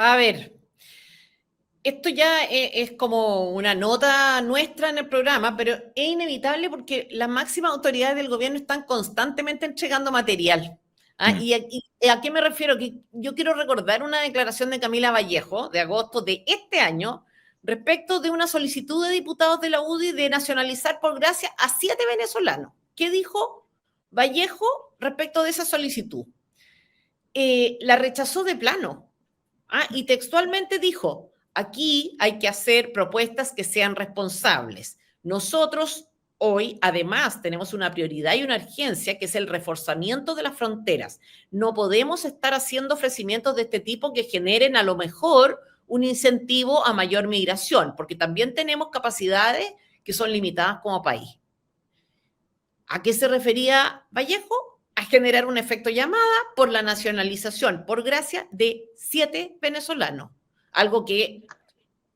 A ver, esto ya es como una nota nuestra en el programa, pero es inevitable porque las máximas autoridades del gobierno están constantemente entregando material. ¿Ah? Mm, ¿Y a qué me refiero? Que yo quiero recordar una declaración de Camila Vallejo de agosto de este año respecto de una solicitud de diputados de la UDI de nacionalizar por gracia a 7 venezolanos. ¿Qué dijo Vallejo respecto de esa solicitud? La rechazó de plano. Y textualmente dijo, aquí hay que hacer propuestas que sean responsables. Nosotros hoy, además, tenemos una prioridad y una urgencia que es el reforzamiento de las fronteras. No podemos estar haciendo ofrecimientos de este tipo que generen a lo mejor un incentivo a mayor migración, porque también tenemos capacidades que son limitadas como país. ¿A qué se refería Vallejo? A generar un efecto llamada por la nacionalización, por gracia, de 7 venezolanos. Algo que,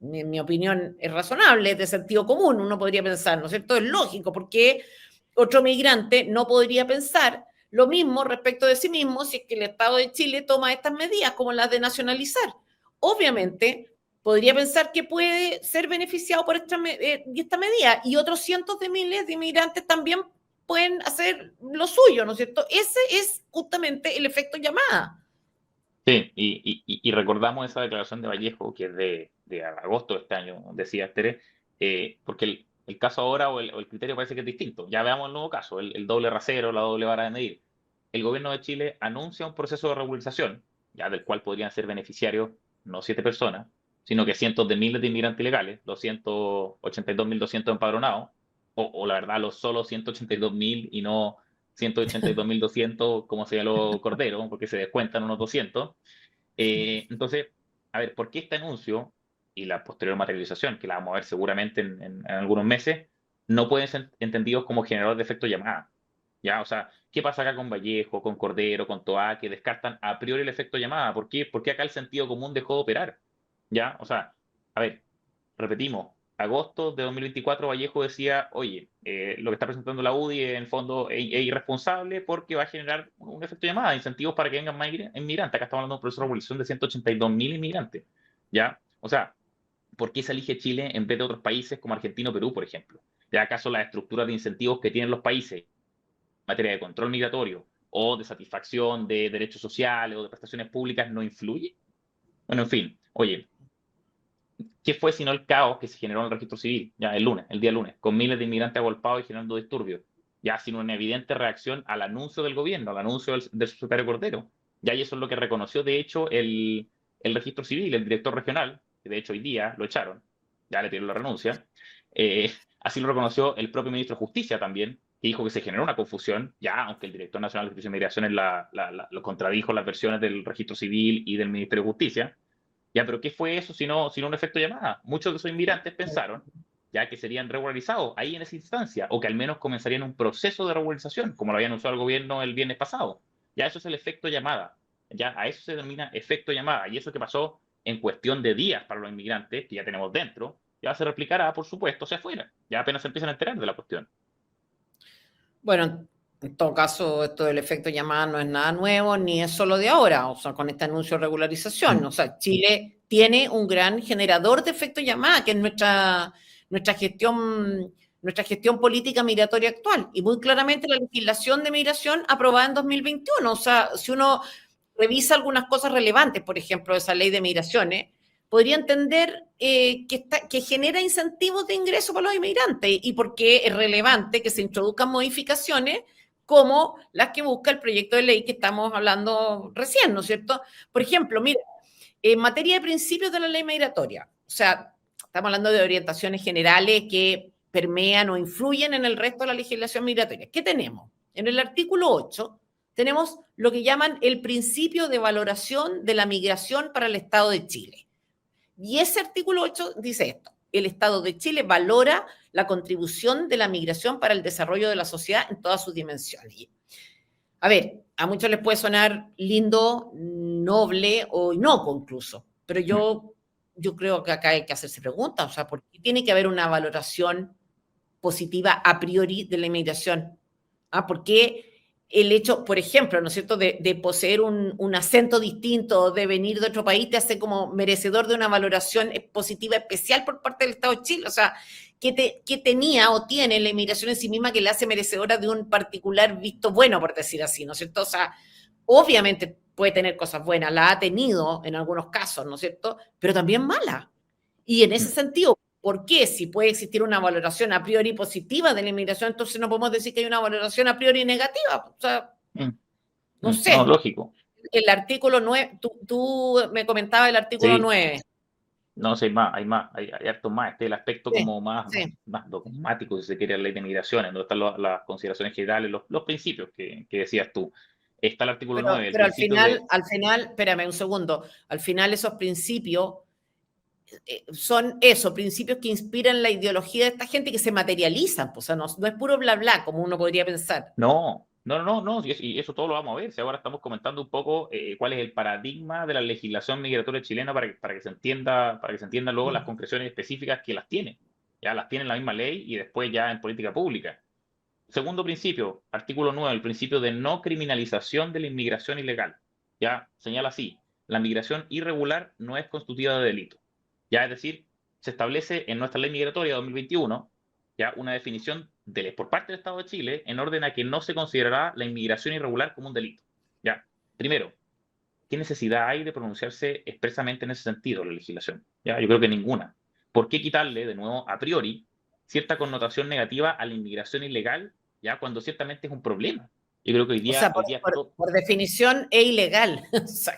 en mi opinión, es razonable, es de sentido común, uno podría pensar, ¿no es cierto? Es lógico, porque otro migrante no podría pensar lo mismo respecto de sí mismo si es que el Estado de Chile toma estas medidas, como las de nacionalizar. Obviamente, podría pensar que puede ser beneficiado por esta medida y otros cientos de miles de inmigrantes también pueden hacer lo suyo, ¿no es cierto? Ese es justamente el efecto llamada. sí, y recordamos esa declaración de Vallejo, que es de agosto de este año, decía Tere, porque el caso ahora o el criterio parece que es distinto. Ya veamos el nuevo caso, el doble rasero, la doble vara de medir. El gobierno de Chile anuncia un proceso de regularización, ya del cual podrían ser beneficiarios no 7 personas, sino que cientos de miles de inmigrantes ilegales, 282.200 empadronados, o la verdad, los solo 182.000 y no 182.200 como señaló Cordero, porque se descuentan unos 200. Entonces, a ver, ¿por qué este anuncio y la posterior materialización, que la vamos a ver seguramente en algunos meses, no pueden ser entendidos como generador de efecto llamada? ¿Ya? O sea, ¿qué pasa acá con Vallejo, con Cordero, con Toá, que descartan a priori el efecto llamada? ¿Por qué? Porque acá el sentido común dejó de operar. ¿Ya? O sea, a ver, repetimos, agosto de 2024 Vallejo decía, oye, lo que está presentando la UDI en fondo es irresponsable porque va a generar un efecto llamada, incentivos para que vengan más inmigrantes. Acá estamos hablando de un proceso de regulación de 182.000 inmigrantes. ¿Ya? O sea, ¿por qué se elige Chile en vez de otros países como Argentina o Perú, por ejemplo? ¿Ya acaso las estructuras de incentivos que tienen los países materia de control migratorio o de satisfacción de derechos sociales o de prestaciones públicas no influye? Bueno, en fin, oye, ¿qué fue sino el caos que se generó en el registro civil, ya el día lunes, con miles de inmigrantes agolpados y generando disturbios? Ya sin una evidente reacción al anuncio del gobierno, al anuncio del subsecretario Cordero. Ya y eso es lo que reconoció, de hecho, el registro civil, el director regional, que de hecho hoy día lo echaron, ya le pidieron la renuncia. Así lo reconoció el propio ministro de Justicia también, que dijo que se generó una confusión, ya aunque el director nacional de Justicia y Migraciones lo contradijo las versiones del registro civil y del Ministerio de Justicia. Ya, pero ¿qué fue eso sino un efecto llamada? Muchos de esos inmigrantes pensaron ya que serían regularizados ahí en esa instancia, o que al menos comenzarían un proceso de regularización, como lo había anunciado el gobierno el viernes pasado. Ya eso es el efecto llamada. Ya a eso se denomina efecto llamada. Y eso que pasó en cuestión de días para los inmigrantes, que ya tenemos dentro, ya se replicará, por supuesto, hacia afuera. Ya apenas se empiezan a enterar de la cuestión. Bueno, en todo caso, esto del efecto llamada no es nada nuevo, ni es solo de ahora, o sea, con este anuncio de regularización. Mm, O sea, Chile tiene un gran generador de efecto llamada, que es nuestra gestión, nuestra gestión política migratoria actual, y muy claramente la legislación de migración aprobada en 2021. O sea, si uno revisa algunas cosas relevantes, por ejemplo, esa ley de migraciones, podría entender que genera incentivos de ingreso para los inmigrantes y por qué es relevante que se introduzcan modificaciones como las que busca el proyecto de ley que estamos hablando recién, ¿no es cierto? Por ejemplo, mira, en materia de principios de la ley migratoria, o sea, estamos hablando de orientaciones generales que permean o influyen en el resto de la legislación migratoria. ¿Qué tenemos? En el artículo 8 tenemos lo que llaman el principio de valoración de la migración para el Estado de Chile. Y ese artículo 8 dice esto: el Estado de Chile valora la contribución de la migración para el desarrollo de la sociedad en todas sus dimensiones. A ver, a muchos les puede sonar lindo, noble o inocuo incluso, pero mm. yo creo que acá hay que hacerse preguntas, o sea, ¿por qué tiene que haber una valoración positiva a priori de la inmigración? ¿Por qué el hecho, por ejemplo, ¿no es cierto?, de poseer un acento distinto, de venir de otro país, te hace como merecedor de una valoración positiva especial por parte del Estado de Chile. O sea, que tenía o tiene la inmigración en sí misma que le hace merecedora de un particular visto bueno, por decir así, ¿no es cierto? O sea, obviamente puede tener cosas buenas, la ha tenido en algunos casos, ¿no es cierto?, pero también malas. Y en ese sentido, ¿por qué? Si puede existir una valoración a priori positiva de la inmigración, entonces no podemos decir que hay una valoración a priori negativa. O sea, no No, sé. lógico. El artículo 9, tú me comentabas el artículo Sí, 9. no sé, hay harto más. Este es el aspecto Sí, como sí. más dogmático, si se quiere, la ley de migraciones, donde están las consideraciones generales, los principios que decías tú. Está el artículo 9, el Pero principio de... al final, espérame un segundo, al final esos principios son eso, principios que inspiran la ideología de esta gente y que se materializan, pues, o sea, no es puro bla bla, como uno podría pensar. No, y eso todo lo vamos a ver. Si ahora estamos comentando un poco cuál es el paradigma de la legislación migratoria chilena para que se entienda, para que se entiendan luego las concreciones específicas que las tiene. Ya las tiene en la misma ley y después ya en política pública. Segundo principio, artículo 9, el principio de no criminalización de la inmigración ilegal. Ya señala así, la migración irregular no es constitutiva de delito. Ya es decir, se establece en nuestra ley migratoria 2021 ya una definición por parte del Estado de Chile en orden a que no se considerará la inmigración irregular como un delito. Ya, primero, ¿qué necesidad hay de pronunciarse expresamente en ese sentido la legislación? Ya, yo creo que ninguna. ¿Por qué quitarle, de nuevo, a priori, cierta connotación negativa a la inmigración ilegal, ya cuando ciertamente es un problema? Yo creo que O sea, hoy día por definición es ilegal. O sea,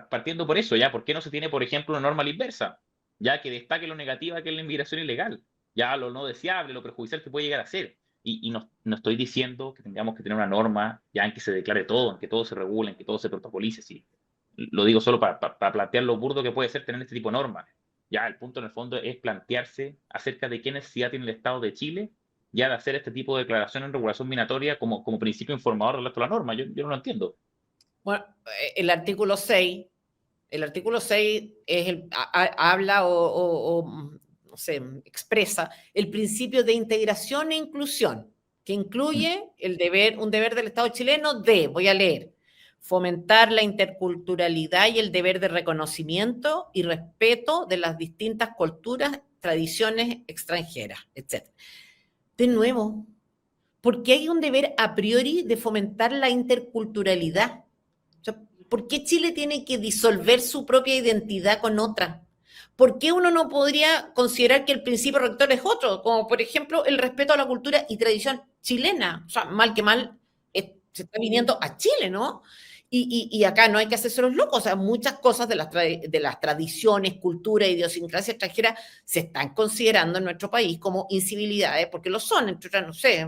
partiendo por eso, ya, ¿por qué no se tiene, por ejemplo, una norma a la inversa? Ya que destaque lo negativa que es la inmigración ilegal, ya lo no deseable, lo perjudicial que puede llegar a ser. Y no estoy diciendo que tengamos que tener una norma ya en que se declare todo, en que todo se regule, en que todo se protocolice, sí. Lo digo solo para plantear lo burdo que puede ser tener este tipo de normas. Ya, el punto en el fondo es plantearse acerca de qué necesidad tiene el Estado de Chile ya de hacer este tipo de declaración en regulación migratoria como principio informador respecto a la norma. Yo no lo entiendo. bueno, el artículo 6, es habla no sé, expresa el principio de integración e inclusión, que incluye un deber del Estado chileno de, voy a leer, fomentar la interculturalidad y el deber de reconocimiento y respeto de las distintas culturas, tradiciones extranjeras, etc. De nuevo, ¿por qué hay un deber a priori de fomentar la interculturalidad? O sea, ¿por qué Chile tiene que disolver su propia identidad con otra? ¿Por qué uno no podría considerar que el principio rector es otro? Como por ejemplo el respeto a la cultura y tradición chilena. O sea, mal que mal, se está viniendo a Chile, ¿no? Y acá no hay que hacerse los locos. O sea, muchas cosas de las tradiciones, cultura, idiosincrasia extranjera se están considerando en nuestro país como incivilidades, porque lo son, entre otras, no sé,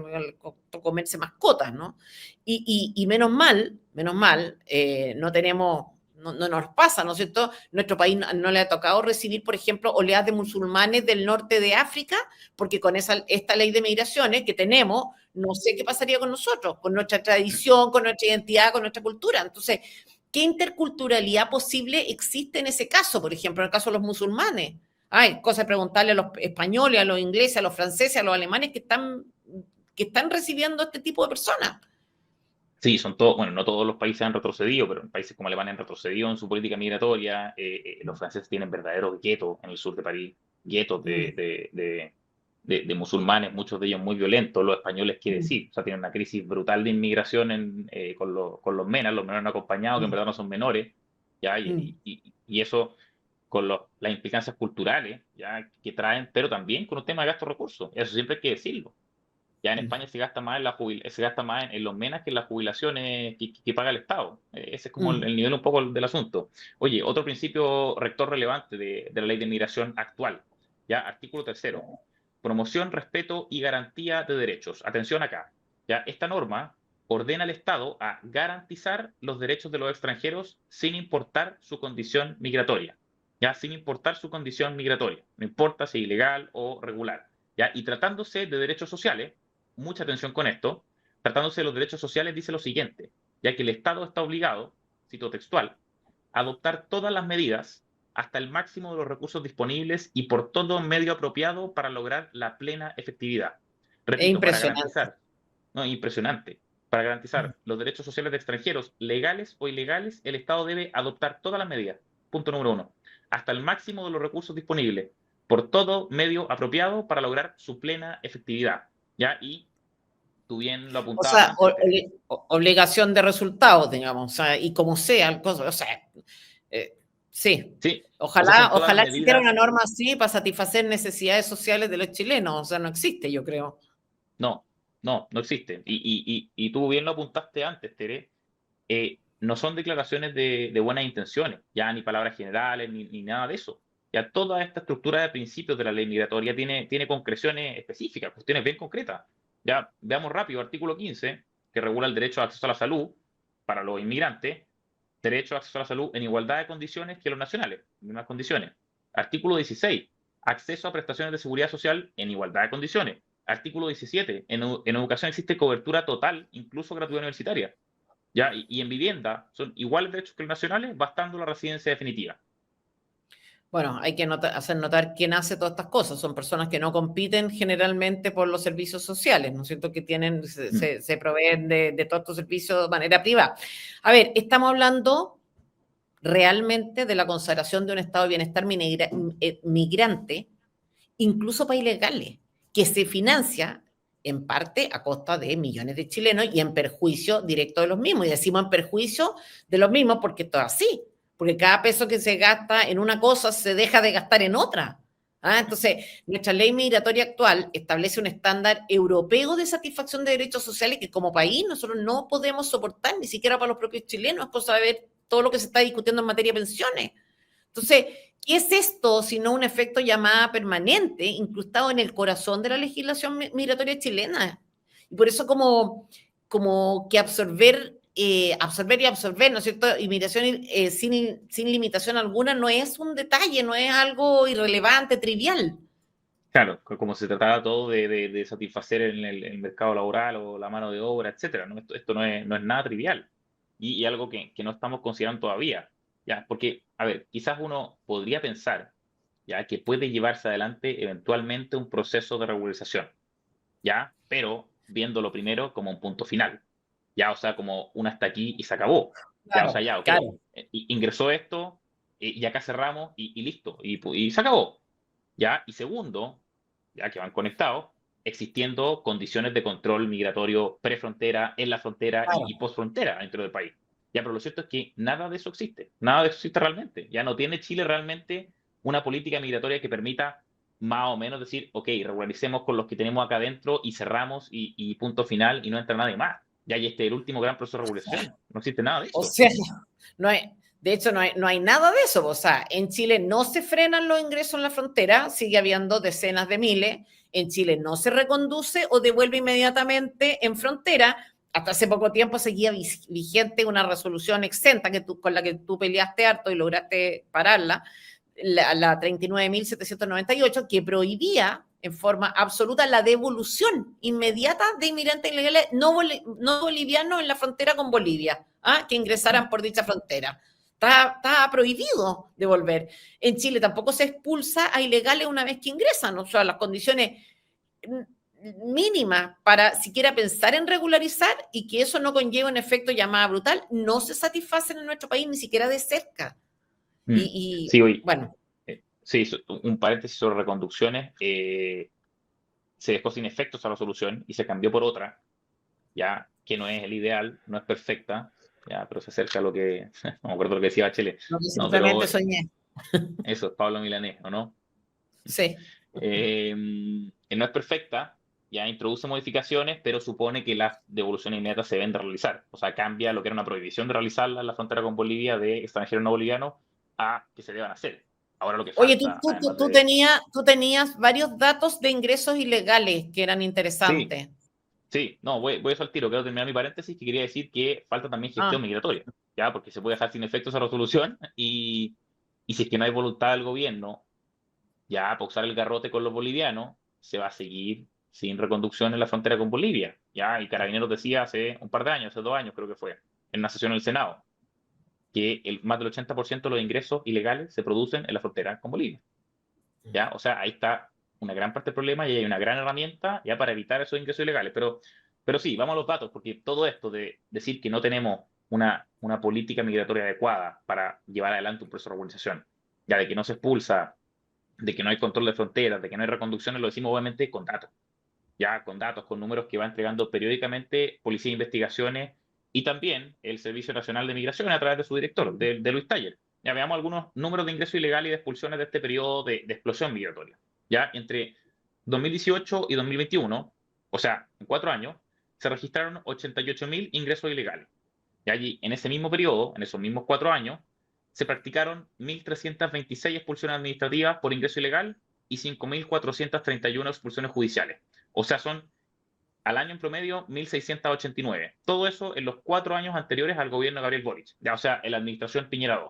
comerse mascotas, ¿no? Y menos mal, no tenemos, no nos pasa, ¿no es cierto? Nuestro país no le ha tocado recibir, por ejemplo, oleadas de musulmanes del norte de África, porque con esta ley de migraciones que tenemos, no sé qué pasaría con nosotros, con nuestra tradición, con nuestra identidad, con nuestra cultura. Entonces, ¿qué interculturalidad posible existe en ese caso? Por ejemplo, en el caso de los musulmanes. Hay cosa de preguntarle a los españoles, a los ingleses, a los franceses, a los alemanes que están recibiendo este tipo de personas. Sí, son todos, bueno, no todos los países han retrocedido, pero en países como Alemania han retrocedido en su política migratoria. Los franceses tienen verdaderos guetos en el sur de París, guetos de musulmanes, muchos de ellos muy violentos. Los españoles, quiere decir, o sea, tienen una crisis brutal de inmigración con los menores no acompañados, que en verdad no son menores, ¿ya? Y eso con las implicancias culturales, ¿ya? Que traen, pero también con un tema de gasto de recursos. Eso siempre hay que decirlo. Ya en España se gasta más se gasta más en los menas que en las jubilaciones que paga el Estado. Ese es como el nivel un poco del asunto. Oye, otro principio rector relevante de la ley de migración actual. Ya, artículo 3º. Promoción, respeto y garantía de derechos. Atención acá. Ya, esta norma ordena al Estado a garantizar los derechos de los extranjeros sin importar su condición migratoria. Ya, sin importar su condición migratoria. No importa si es ilegal o regular. Ya, y tratándose de derechos sociales, mucha atención con esto, tratándose de los derechos sociales, dice lo siguiente, ya que el Estado está obligado, cito textual, a adoptar todas las medidas hasta el máximo de los recursos disponibles y por todo medio apropiado para lograr la plena efectividad. Es Repito, para impresionante. garantizar. No, impresionante. Para garantizar los derechos sociales de extranjeros, legales o ilegales, el Estado debe adoptar todas las medidas. Punto número uno. Hasta el máximo de los recursos disponibles, por todo medio apropiado para lograr su plena efectividad. ¿Ya? Y tú bien lo O apuntabas sea, antes, Tere. obligación de resultados, digamos, o sea, y como sea, o sea, eh, sí. Sí, o sea, son Ojalá, todas las ojalá existiera una medidas. norma así para satisfacer necesidades sociales de los chilenos, o sea, no existe, yo creo. No, no existen. Y tú bien lo apuntaste antes, Tere. No son declaraciones de buenas intenciones, ya ni palabras generales, ni nada de eso. Ya toda esta estructura de principios de la ley migratoria tiene concreciones específicas, cuestiones bien concretas. Ya veamos rápido, artículo 15, que regula el derecho a acceso a la salud para los inmigrantes, derecho a acceso a la salud en igualdad de condiciones que los nacionales, en mismas condiciones. Artículo 16, acceso a prestaciones de seguridad social en igualdad de condiciones. Artículo 17, en educación existe cobertura total, incluso gratuidad universitaria. ¿Ya? Y en vivienda son iguales derechos que los nacionales, bastando la residencia definitiva. Bueno, hay que hacer notar quién hace todas estas cosas. Son personas que no compiten generalmente por los servicios sociales, ¿no es cierto? Que tienen, Mm. se proveen de todos estos servicios de manera privada. A ver, estamos hablando realmente de la consagración de un estado de bienestar migrante, incluso para ilegales, que se financia en parte a costa de millones de chilenos y en perjuicio directo de los mismos. Y decimos en perjuicio de los mismos porque esto es así, porque cada peso que se gasta en una cosa se deja de gastar en otra. ¿Ah? Entonces, nuestra ley migratoria actual establece un estándar europeo de satisfacción de derechos sociales que como país nosotros no podemos soportar, ni siquiera para los propios chilenos, por saber todo lo que se está discutiendo en materia de pensiones. Entonces, ¿qué es esto sino un efecto llamada permanente incrustado en el corazón de la legislación migratoria chilena? Y por eso como que absorber y absorber, ¿no es cierto? Inmigración sin limitación alguna no es un detalle, no es algo irrelevante, trivial. Claro, como se trataba todo de satisfacer en el mercado laboral o la mano de obra, etcétera, ¿no? Esto no es nada trivial y algo que no estamos considerando todavía, ¿ya? Porque, a ver, quizás uno podría pensar, ¿ya? Que puede llevarse adelante eventualmente un proceso de regularización, ¿ya? Pero viéndolo primero como un punto final, ¿ya? O sea, como un hasta aquí y se acabó, ¿ya? O sea, Claro, ya, ok, claro. ingresó esto y acá cerramos y listo, y se acabó, ¿ya? Y segundo, ya que van conectados, existiendo condiciones de control migratorio prefrontera, en la frontera y Claro. postfrontera dentro del país. Ya, pero lo cierto es que nada de eso existe, nada de eso existe realmente. Ya no tiene Chile realmente una política migratoria que permita más o menos decir, ok, regularicemos con los que tenemos acá adentro y cerramos y punto final y no entra nadie más. Ya, y este es el último gran proceso de regularización. No existe nada de O eso. sea, no hay, de hecho, no hay nada de eso. O sea, en Chile no se frenan los ingresos en la frontera, sigue habiendo decenas de miles. En Chile no se reconduce o devuelve inmediatamente en frontera. Hasta hace poco tiempo seguía vigente una resolución exenta con la que tú peleaste harto y lograste pararla, la 39.798, que prohibía en forma absoluta la devolución inmediata de inmigrantes ilegales no bolivianos en la frontera con Bolivia, que ingresaran por dicha frontera. Está prohibido devolver. En Chile tampoco se expulsa a ilegales una vez que ingresan, o sea, las condiciones mínimas para siquiera pensar en regularizar y que eso no conlleve un efecto llamada brutal, no se satisfacen en nuestro país ni siquiera de cerca. Mm. Y Sí, hoy, bueno, sí, un paréntesis sobre reconducciones. Se dejó sin efecto esa resolución y se cambió por otra, ya que no es el ideal, no es perfecta, ya, pero se acerca a lo que, no me acuerdo lo que decía Bachelet, lo que no, pero simplemente soñé. eso es Pablo Milanés, ¿o no? Sí. No es perfecta, ya introduce modificaciones, pero supone que las devoluciones inmediatas se deben de realizar, o sea, cambia lo que era una prohibición de realizarla en la frontera con Bolivia de extranjeros no bolivianos a que se deban hacer. Ahora lo que Oye, falta, además de... tú tenías varios datos de ingresos ilegales que eran Sí, interesantes. sí, no, voy a eso al tiro. Quiero terminar mi paréntesis que quería decir que falta también Ah, gestión migratoria, ¿ya? Porque se puede dejar sin efecto esa resolución y si es que no hay voluntad del gobierno, ya, para usar el garrote con los bolivianos, se va a seguir sin reconducción en la frontera con Bolivia, ¿ya? Y Carabineros decía hace un par de años, hace 2 años creo que fue, en una sesión del Senado, que más del 80% de los ingresos ilegales se producen en la frontera con Bolivia, ¿ya? O sea, ahí está una gran parte del problema y hay una gran herramienta ya para evitar esos ingresos ilegales, pero Pero sí, vamos a los datos, porque todo esto de decir que no tenemos una política migratoria adecuada para llevar adelante un proceso de regularización, ya de que no se expulsa, de que no hay control de fronteras, de que no hay reconducciones, lo decimos obviamente con datos, ya con datos, con números que va entregando periódicamente Policía de Investigaciones y también el Servicio Nacional de Migración a través de su director, de Luis Taller. Ya veamos algunos números de ingreso ilegal y de expulsiones de este periodo de explosión migratoria. Ya entre 2018 y 2021, o sea, en 4 años, se registraron 88.000 ingresos ilegales. Y allí, en ese mismo periodo, en esos mismos 4 años, se practicaron 1.326 expulsiones administrativas por ingreso ilegal y 5.431 expulsiones judiciales. O sea, son al año en promedio 1.689. Todo eso en los 4 años anteriores al gobierno de Gabriel Boric. Ya, o sea, en la administración Piñera II.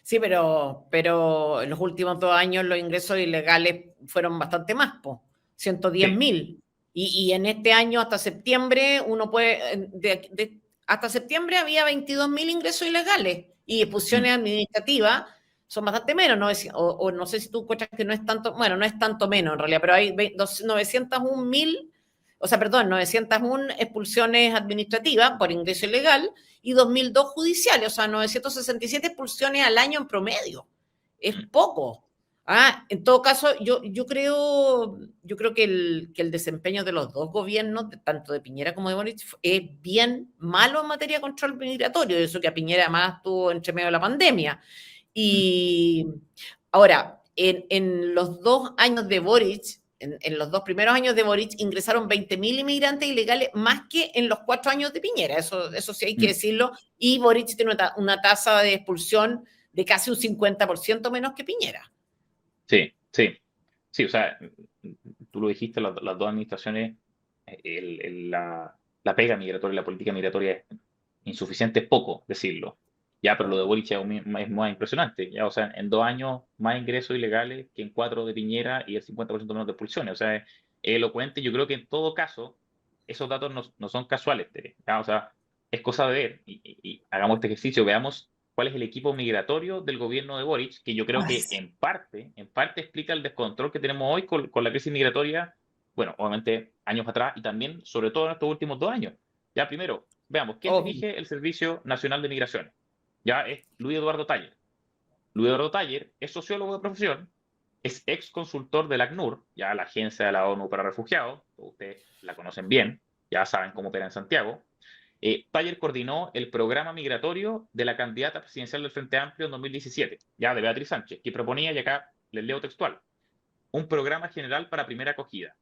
Sí, pero en los últimos 2 años los ingresos ilegales fueron bastante más, po, 110.000. Y en este año hasta septiembre uno puede, hasta septiembre había 22.000 ingresos ilegales y expulsiones administrativas son bastante menos, ¿no? O no sé si tú encuentras que no es tanto, bueno, no es tanto menos en realidad, pero hay 901.000, o sea, perdón, 901 expulsiones administrativas por ingreso ilegal y 2.002 judiciales, o sea, 967 expulsiones al año en promedio. Es poco. En todo caso, yo creo que el desempeño de los dos gobiernos, tanto de Piñera como de Boric, es bien malo en materia de control migratorio, eso que a Piñera además estuvo entre medio de la pandemia. Y ahora, en los 2 años de Boric, en los 2 primeros años de Boric, ingresaron 20.000 inmigrantes ilegales más que en los 4 años de Piñera, eso sí hay que decirlo, y Boric tiene una tasa de expulsión de casi un 50% menos que Piñera. Sí, sí, sí, o sea, tú lo dijiste, las dos administraciones, la pega migratoria, la política migratoria es insuficiente, es poco decirlo. Ya, pero lo de Boric es más impresionante. Ya, o sea, en 2 años más ingresos ilegales que en 4 de Piñera y el 50% menos de expulsiones. O sea, es elocuente. Yo creo que en todo caso, esos datos no son casuales, Tere, ya, o sea, es cosa de ver y hagamos este ejercicio, veamos cuál es el equipo migratorio del gobierno de Boric, que yo creo que en parte explica el descontrol que tenemos hoy con la crisis migratoria, bueno, obviamente años atrás y también, sobre todo en estos últimos 2 años. Ya, primero, veamos, ¿quién Obvio. dirige el Servicio Nacional de Migraciones? Ya es Luis Eduardo Taller. Luis Eduardo Taller es sociólogo de profesión, es ex consultor del ACNUR, ya la agencia de la ONU para refugiados, ustedes la conocen bien, ya saben cómo opera en Santiago. Taller coordinó el programa migratorio de la candidata presidencial del Frente Amplio en 2017, ya de Beatriz Sánchez, que proponía, y acá les leo textual, un programa general para primera acogida,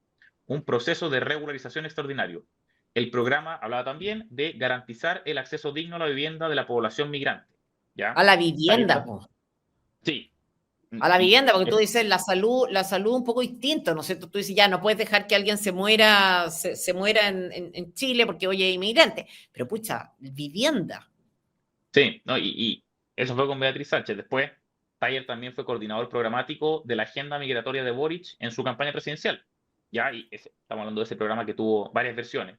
un proceso de regularización extraordinario. El programa hablaba también de garantizar el acceso digno a la vivienda de la población migrante. ¿Ya? A la Taller vivienda, pues. sí. A la vivienda, porque tú Es- dices la salud un poco distinto, ¿no es cierto? Tú dices, ya, no puedes dejar que alguien se muera en Chile porque, oye, es inmigrante. Pero, pucha, vivienda. sí, ¿no? Y eso fue con Beatriz Sánchez. Después, Taller también fue coordinador programático de la agenda migratoria de Boric en su campaña presidencial. ¿Ya? Estamos hablando de ese programa que tuvo varias versiones.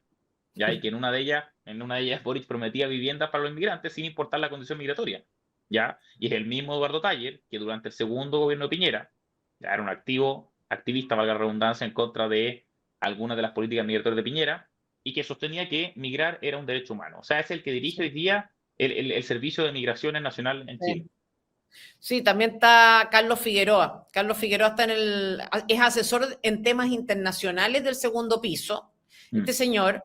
¿Ya? Y que en una de ellas Boric prometía viviendas para los inmigrantes sin importar la condición migratoria. ¿Ya? Y es el mismo Eduardo Taller que durante el segundo gobierno de Piñera, ya era un activista, valga la redundancia, en contra de algunas de las políticas migratorias de Piñera, y que sostenía que migrar era un derecho humano. O sea, es el que dirige hoy día el Servicio de Migraciones Nacional en Chile. Sí. Sí, también está Carlos Figueroa. Carlos Figueroa es asesor en temas internacionales del segundo piso. Mm, Este señor,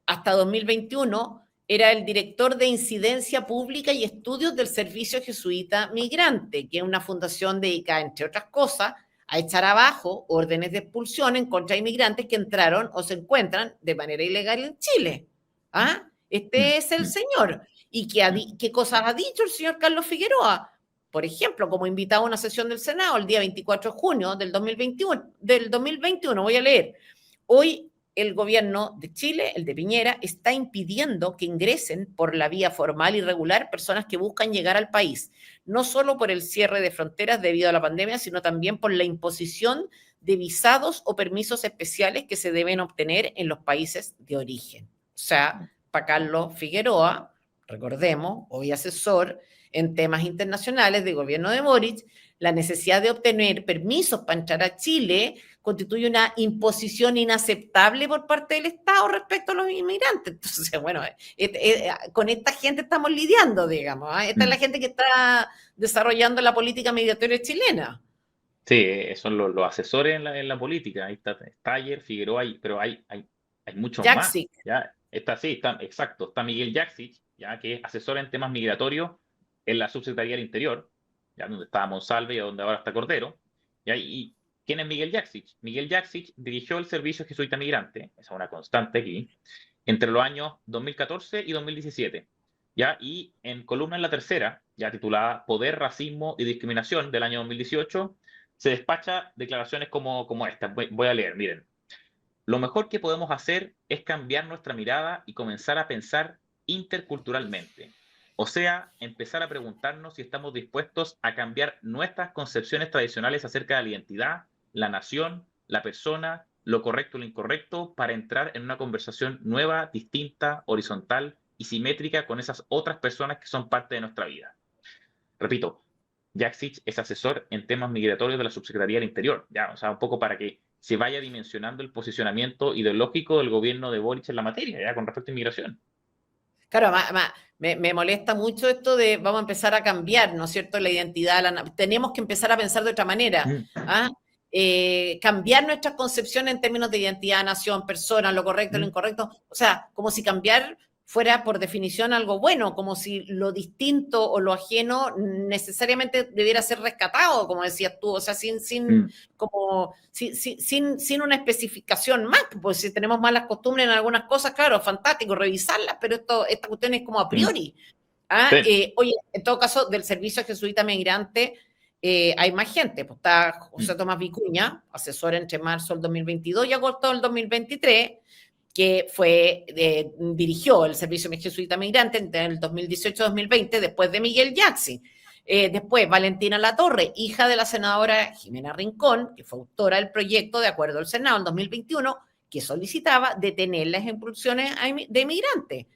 hasta 2021, era el director de incidencia pública y estudios del Servicio Jesuita Migrante, que es una fundación dedicada, entre otras cosas, a echar abajo órdenes de expulsión en contra de inmigrantes que entraron o se encuentran de manera ilegal en Chile. mm, Este es el mm, señor. ¿Y mm. qué cosas ha dicho el señor Carlos Figueroa? Por ejemplo, como invitado a una sesión del Senado el día 24 de junio del 2021, voy a leer. Hoy el gobierno de Chile, el de Piñera, está impidiendo que ingresen por la vía formal y regular personas que buscan llegar al país, no solo por el cierre de fronteras debido a la pandemia, sino también por la imposición de visados o permisos especiales que se deben obtener en los países de origen. O sea, para Carlos Figueroa, recordemos, hoy asesor en temas internacionales del gobierno de Boric, la necesidad de obtener permisos para entrar a Chile constituye una imposición inaceptable por parte del Estado respecto a los inmigrantes. Entonces, bueno, con esta gente estamos lidiando, digamos. Esta es la gente que está desarrollando la política migratoria chilena. Sí, son los asesores en la política. Ahí está Steyer, Figueroa, pero hay muchos más. Jaxic. ¿Ya? Exacto, está Miguel Jaksic, ya que es asesor en temas migratorios en la Subsecretaría del Interior, ya donde estaba Monsalve y donde ahora está Cordero. ¿Ya? ¿Y quién es Miguel Jaksic? Miguel Jaksic dirigió el Servicio Jesuita Migrante, esa es una constante aquí, entre los años 2014 y 2017. ¿Ya? Y en columna en La Tercera, ya titulada Poder, Racismo y Discriminación del año 2018, se despacha declaraciones como esta. Voy a leer, miren. Lo mejor que podemos hacer es cambiar nuestra mirada y comenzar a pensar interculturalmente. O sea, empezar a preguntarnos si estamos dispuestos a cambiar nuestras concepciones tradicionales acerca de la identidad, la nación, la persona, lo correcto y lo incorrecto, para entrar en una conversación nueva, distinta, horizontal y simétrica con esas otras personas que son parte de nuestra vida. Repito, Jaksic es asesor en temas migratorios de la Subsecretaría del Interior, ya, o sea, un poco para que se vaya dimensionando el posicionamiento ideológico del gobierno de Boric en la materia, ya, con respecto a inmigración. Claro, me molesta mucho esto de vamos a empezar a cambiar, ¿no es cierto?, la identidad. Tenemos que empezar a pensar de otra manera. ¿Ah? Cambiar nuestras concepciones en términos de identidad, nación, persona, lo correcto, lo incorrecto. O sea, como si cambiar fuera por definición algo bueno, como si lo distinto o lo ajeno necesariamente debiera ser rescatado, como decías tú, o sea, sin una especificación más, pues si tenemos malas costumbres en algunas cosas, claro, fantástico, revisarlas, pero esta cuestión es como a priori. Sí. Oye, en todo caso, del Servicio Jesuita Migrante, hay más gente, pues está José Tomás Vicuña, asesor entre marzo del 2022 y agosto del 2023, que dirigió el Servicio Jesuita Migrante entre el 2018-2020, después de Miguel Jaksic. Después, Valentina Latorre, hija de la senadora Jimena Rincón, que fue autora del proyecto de acuerdo al Senado en 2021, que solicitaba detener las expulsiones de migrantes.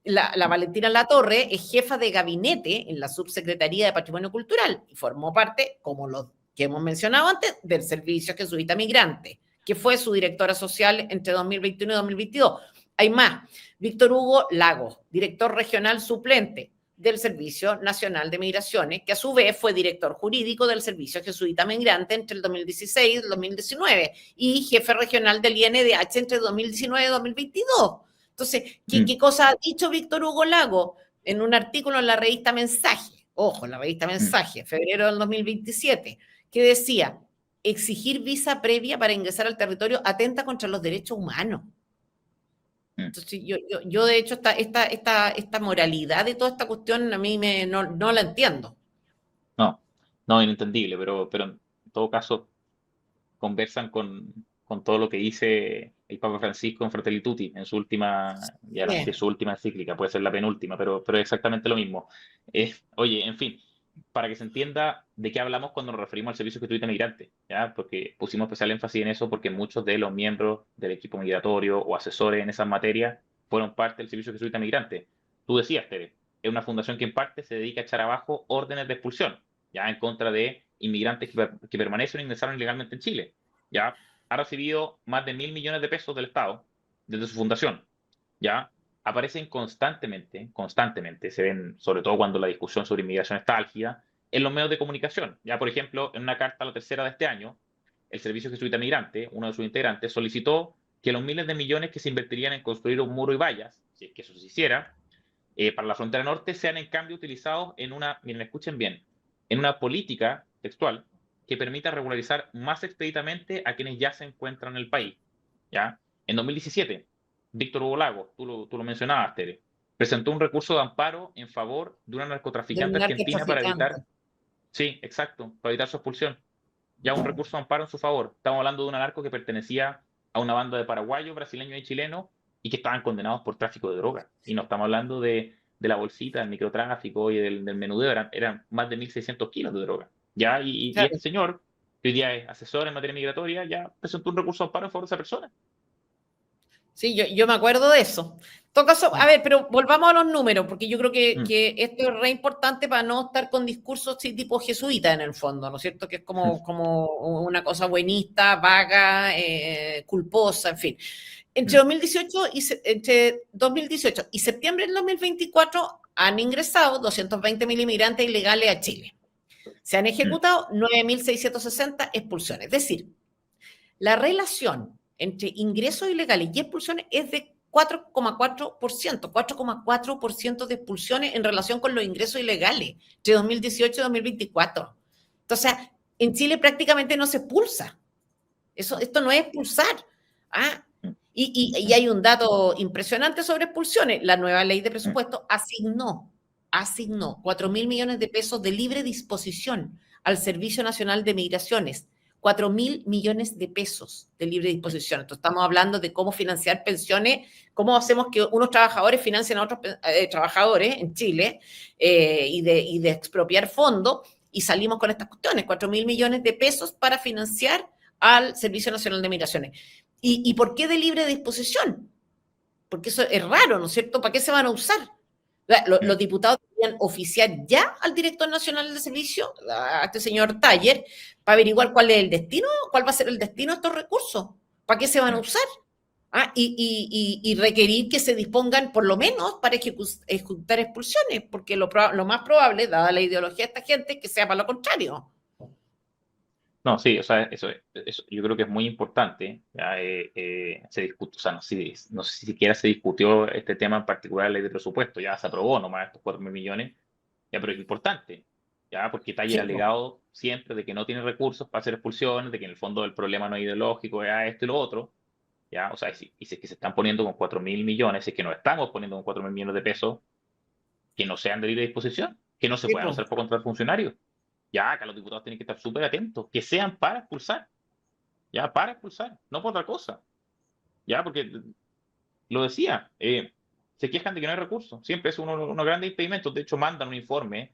La Valentina Latorre es jefa de gabinete en la Subsecretaría de Patrimonio Cultural y formó parte, como los que hemos mencionado antes, del Servicio Jesuita Migrante, que fue su directora social entre 2021 y 2022. Hay más. Víctor Hugo Lagos, director regional suplente del Servicio Nacional de Migraciones, que a su vez fue director jurídico del Servicio Jesuita Migrante entre el 2016 y el 2019 y jefe regional del INDH entre 2019 y 2022. Entonces, ¿qué cosa ha dicho Víctor Hugo Lagos en un artículo en la revista Mensaje? Ojo, la revista Mensaje, febrero del 2027, que decía: exigir visa previa para ingresar al territorio atenta contra los derechos humanos. Entonces, yo de hecho, esta moralidad de toda esta cuestión a mí no la entiendo. No, inentendible, pero en todo caso conversan con todo lo que dice el Papa Francisco en Fratelli Tutti, en su última, ya no sé si es su última encíclica, puede ser la penúltima, pero es exactamente lo mismo. Oye, en fin, para que se entienda de qué hablamos cuando nos referimos al servicio jesuita migrante, ¿ya? Porque pusimos especial énfasis en eso porque muchos de los miembros del equipo migratorio o asesores en esas materias fueron parte del servicio jesuita migrante. Tú decías, Tere, es una fundación que en parte se dedica a echar abajo órdenes de expulsión, ya en contra de inmigrantes que permanecen o ingresaron ilegalmente en Chile. Ya ha recibido más de 1.000 millones de pesos del Estado desde su fundación. Ya aparecen constantemente, se ven, sobre todo cuando la discusión sobre inmigración está álgida, en los medios de comunicación. Ya, por ejemplo, en una carta a La Tercera de este año, el Servicio Jesuita Migrante, uno de sus integrantes, solicitó que los miles de millones que se invertirían en construir un muro y vallas, si es que eso se hiciera, para la frontera norte, sean en cambio utilizados en miren, escuchen bien, en una política textual que permita regularizar más expeditamente a quienes ya se encuentran en el país. ¿Ya? En 2017, Víctor Hugo Lagos, tú lo mencionabas, Tere, presentó un recurso de amparo en favor de una narcotraficante argentina para evitar, sí, exacto, para evitar su expulsión. Ya un recurso de amparo en su favor. Estamos hablando de una narco que pertenecía a una banda de paraguayos, brasileños y chilenos y que estaban condenados por tráfico de droga. Y no estamos hablando de la bolsita, del microtráfico y del menudeo, eran más de 1.600 kilos de droga. ¿Ya? Y Claro. este señor, que hoy día es asesor en materia migratoria, ya presentó un recurso de amparo en favor de esa persona. Sí, yo me acuerdo de eso. En todo caso, a ver, pero volvamos a los números, porque yo creo que esto es re importante para no estar con discursos sí, tipo jesuita en el fondo, ¿no es cierto? Que es como una cosa buenista, vaga, culposa, en fin. Entre 2018 y septiembre del 2024 han ingresado 220.000 inmigrantes ilegales a Chile. Se han ejecutado 9.660 expulsiones. Es decir, la relación entre ingresos ilegales y expulsiones es de 4,4% de expulsiones en relación con los ingresos ilegales de 2018 y 2024. Entonces, en Chile prácticamente no se expulsa. Esto no es expulsar. Y hay un dato impresionante sobre expulsiones. La nueva ley de presupuesto asignó 4.000 millones de pesos de libre disposición al Servicio Nacional de Migraciones. 4.000 millones de pesos de libre disposición. Entonces, estamos hablando de cómo financiar pensiones, cómo hacemos que unos trabajadores financien a otros trabajadores en Chile y de expropiar fondos, y salimos con estas cuestiones, 4.000 millones de pesos para financiar al Servicio Nacional de Migraciones. ¿Y por qué de libre disposición? Porque eso es raro, ¿no es cierto? ¿Para qué se van a usar? Los diputados deberían oficiar ya al director nacional de servicio, a este señor Taller, para averiguar cuál es el destino, cuál va a ser el destino de estos recursos, para qué se van a usar. Y requerir que se dispongan por lo menos para ejecutar expulsiones, porque lo más probable, dada la ideología de esta gente, es que sea para lo contrario. No, sí, o sea, eso yo creo que es muy importante. Ya, se discute, o sea, no sé si siquiera se discutió este tema en particular, la ley de presupuesto, ya se aprobó nomás estos 4.000 millones, ya, pero es importante, ya, porque Taller ha Sí, alegado siempre de que no tiene recursos para hacer expulsiones, de que en el fondo el problema no es ideológico, ya esto y lo otro, ya, o sea, y si es que se están poniendo con 4.000 millones, si es que nos estamos poniendo con 4.000 millones de pesos, que no sean de libre disposición, que no se sí, puedan usar para contratar funcionarios. Ya, acá los diputados tienen que estar súper atentos, que sean para expulsar, ya, para expulsar, no por otra cosa, ya, porque lo decía, se quejan de que no hay recursos, siempre es unos grandes impedimentos, de hecho mandan un informe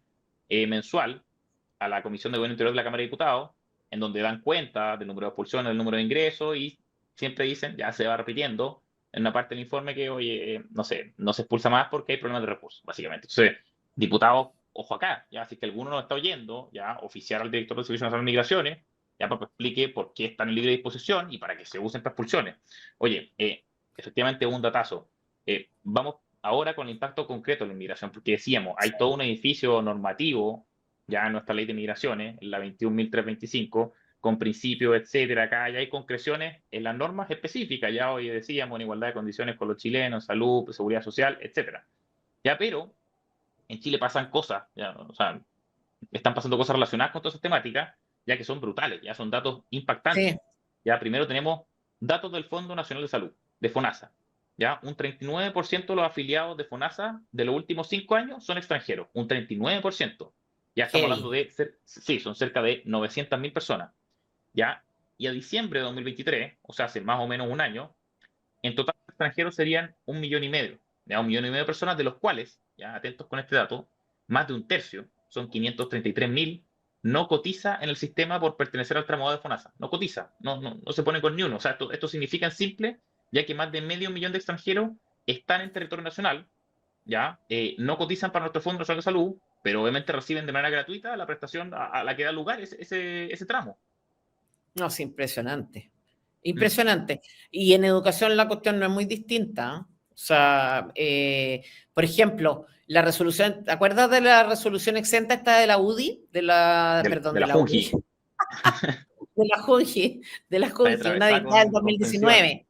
mensual a la Comisión de Gobierno Interior de la Cámara de Diputados, en donde dan cuenta del número de expulsiones, del número de ingresos, y siempre dicen, ya se va repitiendo en una parte del informe que, oye, no sé, no se expulsa más porque hay problemas de recursos, básicamente. Entonces, diputados, ojo acá, ya, si es que alguno nos está oyendo, ya, oficiar al director del Servicio Nacional de Migraciones, ya, para que explique por qué están en libre disposición y para que se usen para expulsiones. Oye, efectivamente, un datazo. Vamos ahora con el impacto concreto de la inmigración, porque decíamos, hay todo un edificio normativo ya en nuestra ley de migraciones, la 21.325, con principios, etcétera. Acá ya hay concreciones en las normas específicas, ya hoy decíamos, en igualdad de condiciones con los chilenos, salud, seguridad social, etcétera. Ya, pero en Chile pasan cosas, ya, o sea, están pasando cosas relacionadas con todas esas temáticas, ya que son brutales, ya son datos impactantes. sí. Ya, primero tenemos datos del Fondo Nacional de Salud, de FONASA. Ya, un 39% de los afiliados de FONASA de los últimos 5 años son extranjeros, un 39%. Ya estamos hablando Heavy. de, sí, son cerca de 900.000 personas. ¿Ya? Y a diciembre de 2023, o sea, hace más o menos un año, en total extranjeros serían 1,5 millones, ¿ya? 1,5 millones de personas, de los cuales, ya atentos con este dato, más de un tercio, son 533.000, no cotiza en el sistema por pertenecer al tramo A de FONASA. No cotiza, no se pone con ni uno. O sea, esto significa en simple, ya que más de medio millón de extranjeros están en territorio nacional, ya, no cotizan para nuestro Fondo Nacional de Salud, pero obviamente reciben de manera gratuita la prestación a la que da lugar ese tramo. No, es impresionante. Mm. Impresionante. Y en educación la cuestión no es muy distinta. O sea, por ejemplo, la resolución, ¿te acuerdas de la resolución exenta esta de la UDI? Perdón, De de la la UDI. Fungi. De la Está de Junji, una travesada dictada en con pensiones. 2019.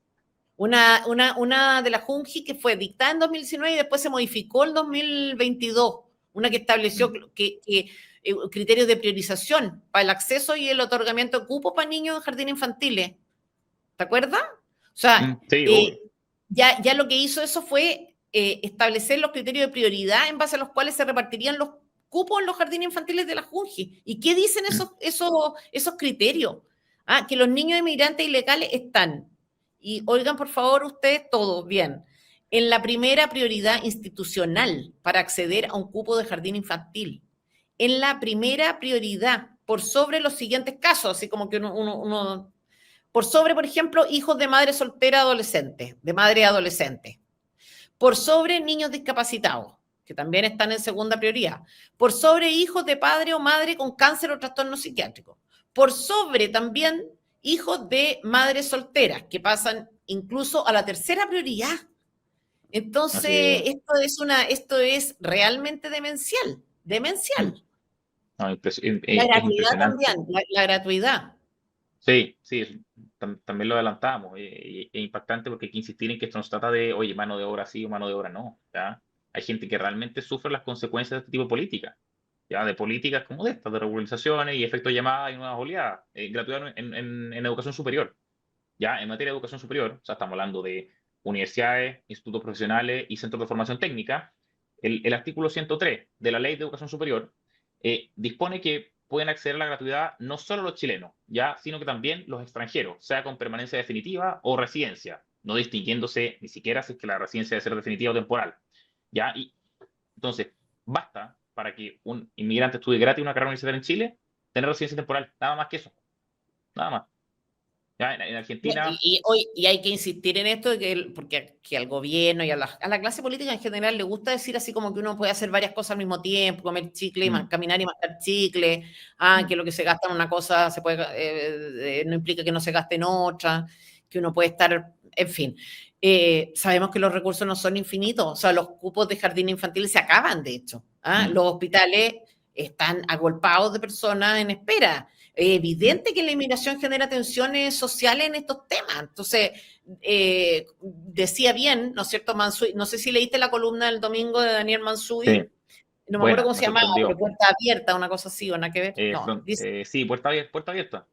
Una de la Junji que fue dictada en 2019 y después se modificó en 2022. Una que estableció Mm. criterios de priorización para el acceso y el otorgamiento de cupos para niños en jardines infantiles. ¿Te acuerdas? O sea, Sí, obvio. ya lo que hizo eso fue establecer los criterios de prioridad en base a los cuales se repartirían los cupos en los jardines infantiles de la Junji. ¿Y qué dicen Mm. esos criterios? Que los niños inmigrantes ilegales están, y oigan por favor ustedes todos bien, en la primera prioridad institucional para acceder a un cupo de jardín infantil. En la primera prioridad, por sobre los siguientes casos, así como que uno Por sobre, por ejemplo, hijos de madre soltera adolescente, de madre adolescente. Por sobre niños discapacitados, que también están en segunda prioridad. Por sobre hijos de padre o madre con cáncer o trastorno psiquiátrico. Por sobre también hijos de madres solteras, que pasan incluso a la tercera prioridad. Entonces, Así, esto es realmente demencial, mm, demencial. no, La es gratuidad también, impresionante. la gratuidad. Sí, sí, también lo adelantamos. Es impactante porque hay que insistir en que esto no se trata de, oye, mano de obra sí o mano de obra no. ¿Ya? Hay gente que realmente sufre las consecuencias de este tipo de políticas. ¿Ya? De políticas como de estas, de regularizaciones y efectos de llamada y nuevas oleadas. Gratuidad en educación superior. Ya, en materia de educación superior, o sea, estamos hablando de universidades, institutos profesionales y centros de formación técnica. El artículo 103 de la Ley de Educación Superior dispone que pueden acceder a la gratuidad no solo los chilenos, ya, sino que también los extranjeros, sea con permanencia definitiva o residencia, no distinguiéndose ni siquiera si es que la residencia debe ser definitiva o temporal. Ya, y entonces, basta para que un inmigrante estudie gratis una carrera universitaria en Chile, tener residencia temporal, nada más que eso, nada más. Ya, en Argentina, Y hay que insistir en esto, porque que al gobierno y a la clase política en general le gusta decir así como que uno puede hacer varias cosas al mismo tiempo, comer chicle, mm, caminar y mascar chicle, mm, que lo que se gasta en una cosa se puede, no implica que no se gaste en otra, que uno puede estar, en fin. Sabemos que los recursos no son infinitos, o sea, los cupos de jardín infantil se acaban, de hecho. mm, Los hospitales están agolpados de personas en espera. Es mm. evidente que la inmigración genera tensiones sociales en estos temas. Entonces, decía bien, ¿no es cierto, Mansui? No sé si leíste la columna del domingo de Daniel Mansui, Sí, no me acuerdo buena, cómo me se llamaba, pero sorprendió. puerta abierta, una cosa así, o nada que ver. No, dice Sí, puerta abierta.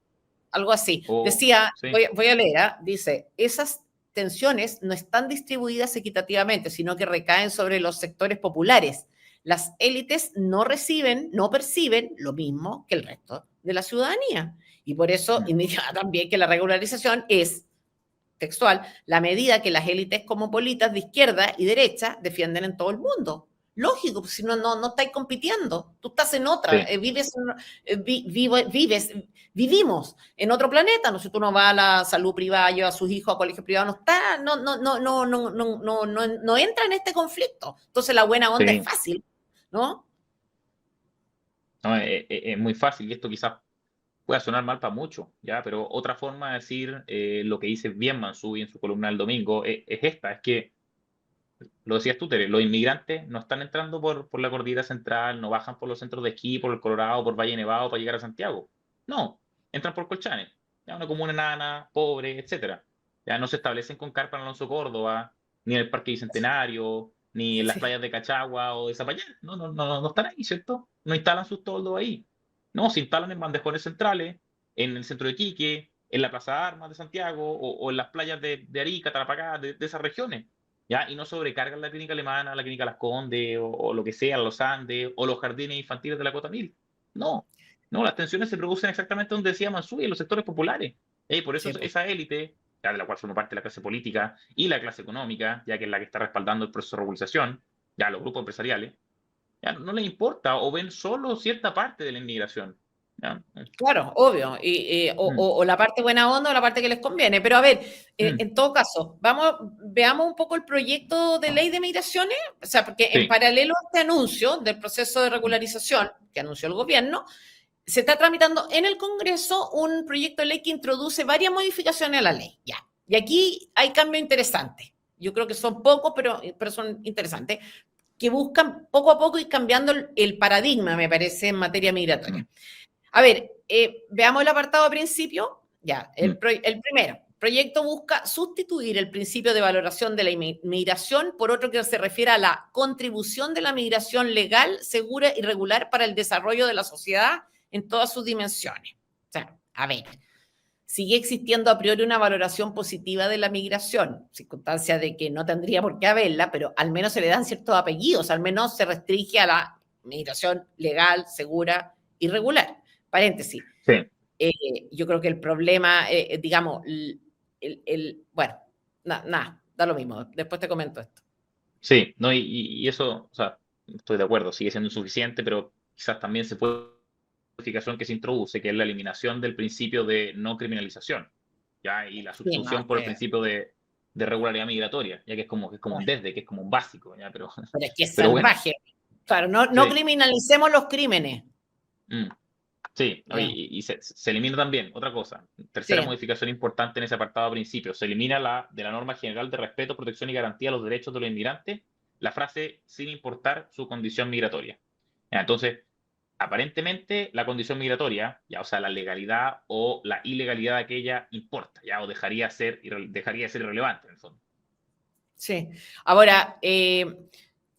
algo así. O, Decía, sí, voy a leer, dice, esas tensiones no están distribuidas equitativamente, sino que recaen sobre los sectores populares. Las élites no reciben, no perciben lo mismo que el resto de la ciudadanía. Y por eso mm, indica también que la regularización es textual, la medida que las élites cosmopolitas de izquierda y derecha defienden en todo el mundo. Lógico, pues si no estáis compitiendo, tú estás en otra, sí, vivimos en otro planeta, no sé, tú no vas a la salud privada, lleva a sus hijos a colegio privado, no está, no entra en este conflicto. Entonces la buena onda es sí. fácil, ¿no? No, es muy fácil y esto quizás pueda sonar mal para muchos, ¿ya? Pero otra forma de decir lo que dice bien Mansubi en su columna del domingo es esta, es que, lo decías tú, Tere, los inmigrantes no están entrando por la cordillera central, no bajan por los centros de esquí, por el Colorado, por Valle Nevado para llegar a Santiago. No, entran por Colchane, ya una comuna enana, pobre, etcétera. Ya no se establecen con carpa en Alonso Córdoba, ni en el Parque Bicentenario, ni en las Sí, playas de Cachagua o de Zapallar. No están ahí, ¿cierto? No instalan sus toldos ahí. No, se instalan en bandejones centrales, en el centro de Iquique, en la Plaza de Armas de Santiago o en las playas de Arica, Tarapacá, de esas regiones. ¿Ya? Y no sobrecargan la clínica alemana, la clínica Las Condes o lo que sea, los Andes o los jardines infantiles de la Cota Mil. No, no, las tensiones se producen exactamente donde decía Mansui, en los sectores populares. Y por eso sí, pues. esa élite, ya de la cual forma parte la clase política y la clase económica, ya que es la que está respaldando el proceso de regularización, ya los grupos empresariales, ya no les importa o ven solo cierta parte de la inmigración. ¿Ya? Claro, obvio, Mm, o la parte buena onda o la parte que les conviene. Pero a ver, mm, en todo caso, veamos un poco el proyecto de ley de migraciones, o sea, porque en sí, paralelo a este anuncio del proceso de mm, regularización que anunció el gobierno, se está tramitando en el Congreso un proyecto de ley que introduce varias modificaciones a la ley. Ya. Y aquí hay cambios interesantes. Yo creo que son pocos, pero son interesantes, que buscan poco a poco ir cambiando el paradigma, me parece, en materia migratoria. mm, A ver, veamos el apartado de principio. Ya, mm, el primero. El proyecto busca sustituir el principio de valoración de la inmigración por otro que se refiere a la contribución de la migración legal, segura y regular para el desarrollo de la sociedad en todas sus dimensiones. O sea, a ver, sigue existiendo a priori una valoración positiva de la migración, circunstancia de que no tendría por qué haberla, pero al menos se le dan ciertos apellidos, al menos se restringe a la migración legal, segura y regular. Paréntesis. sí, Yo creo que el problema, digamos, bueno, nada, da lo mismo. Después te comento esto. sí, no, y eso, o sea, estoy de acuerdo, sigue siendo insuficiente, pero quizás también se puede modificación que se introduce, que es la eliminación del principio de no criminalización. ¿ya? Y la Sí, sustitución no, por el principio de regularidad migratoria, ya que es como un desde, que es como un básico, ¿ya? pero es que es Pero bueno, salvaje. Claro, no sí. criminalicemos los crímenes. Mm. Sí, no, Ya, y se elimina también otra cosa. Tercera sí. modificación importante en ese apartado de principio. Se elimina de la norma general de respeto, protección y garantía de los derechos de los inmigrantes la frase sin importar su condición migratoria. Ya, entonces, aparentemente la condición migratoria, ya, o sea, la legalidad o la ilegalidad de aquella importa, ya, o dejaría de ser irrelevante en el fondo. Sí. Ahora,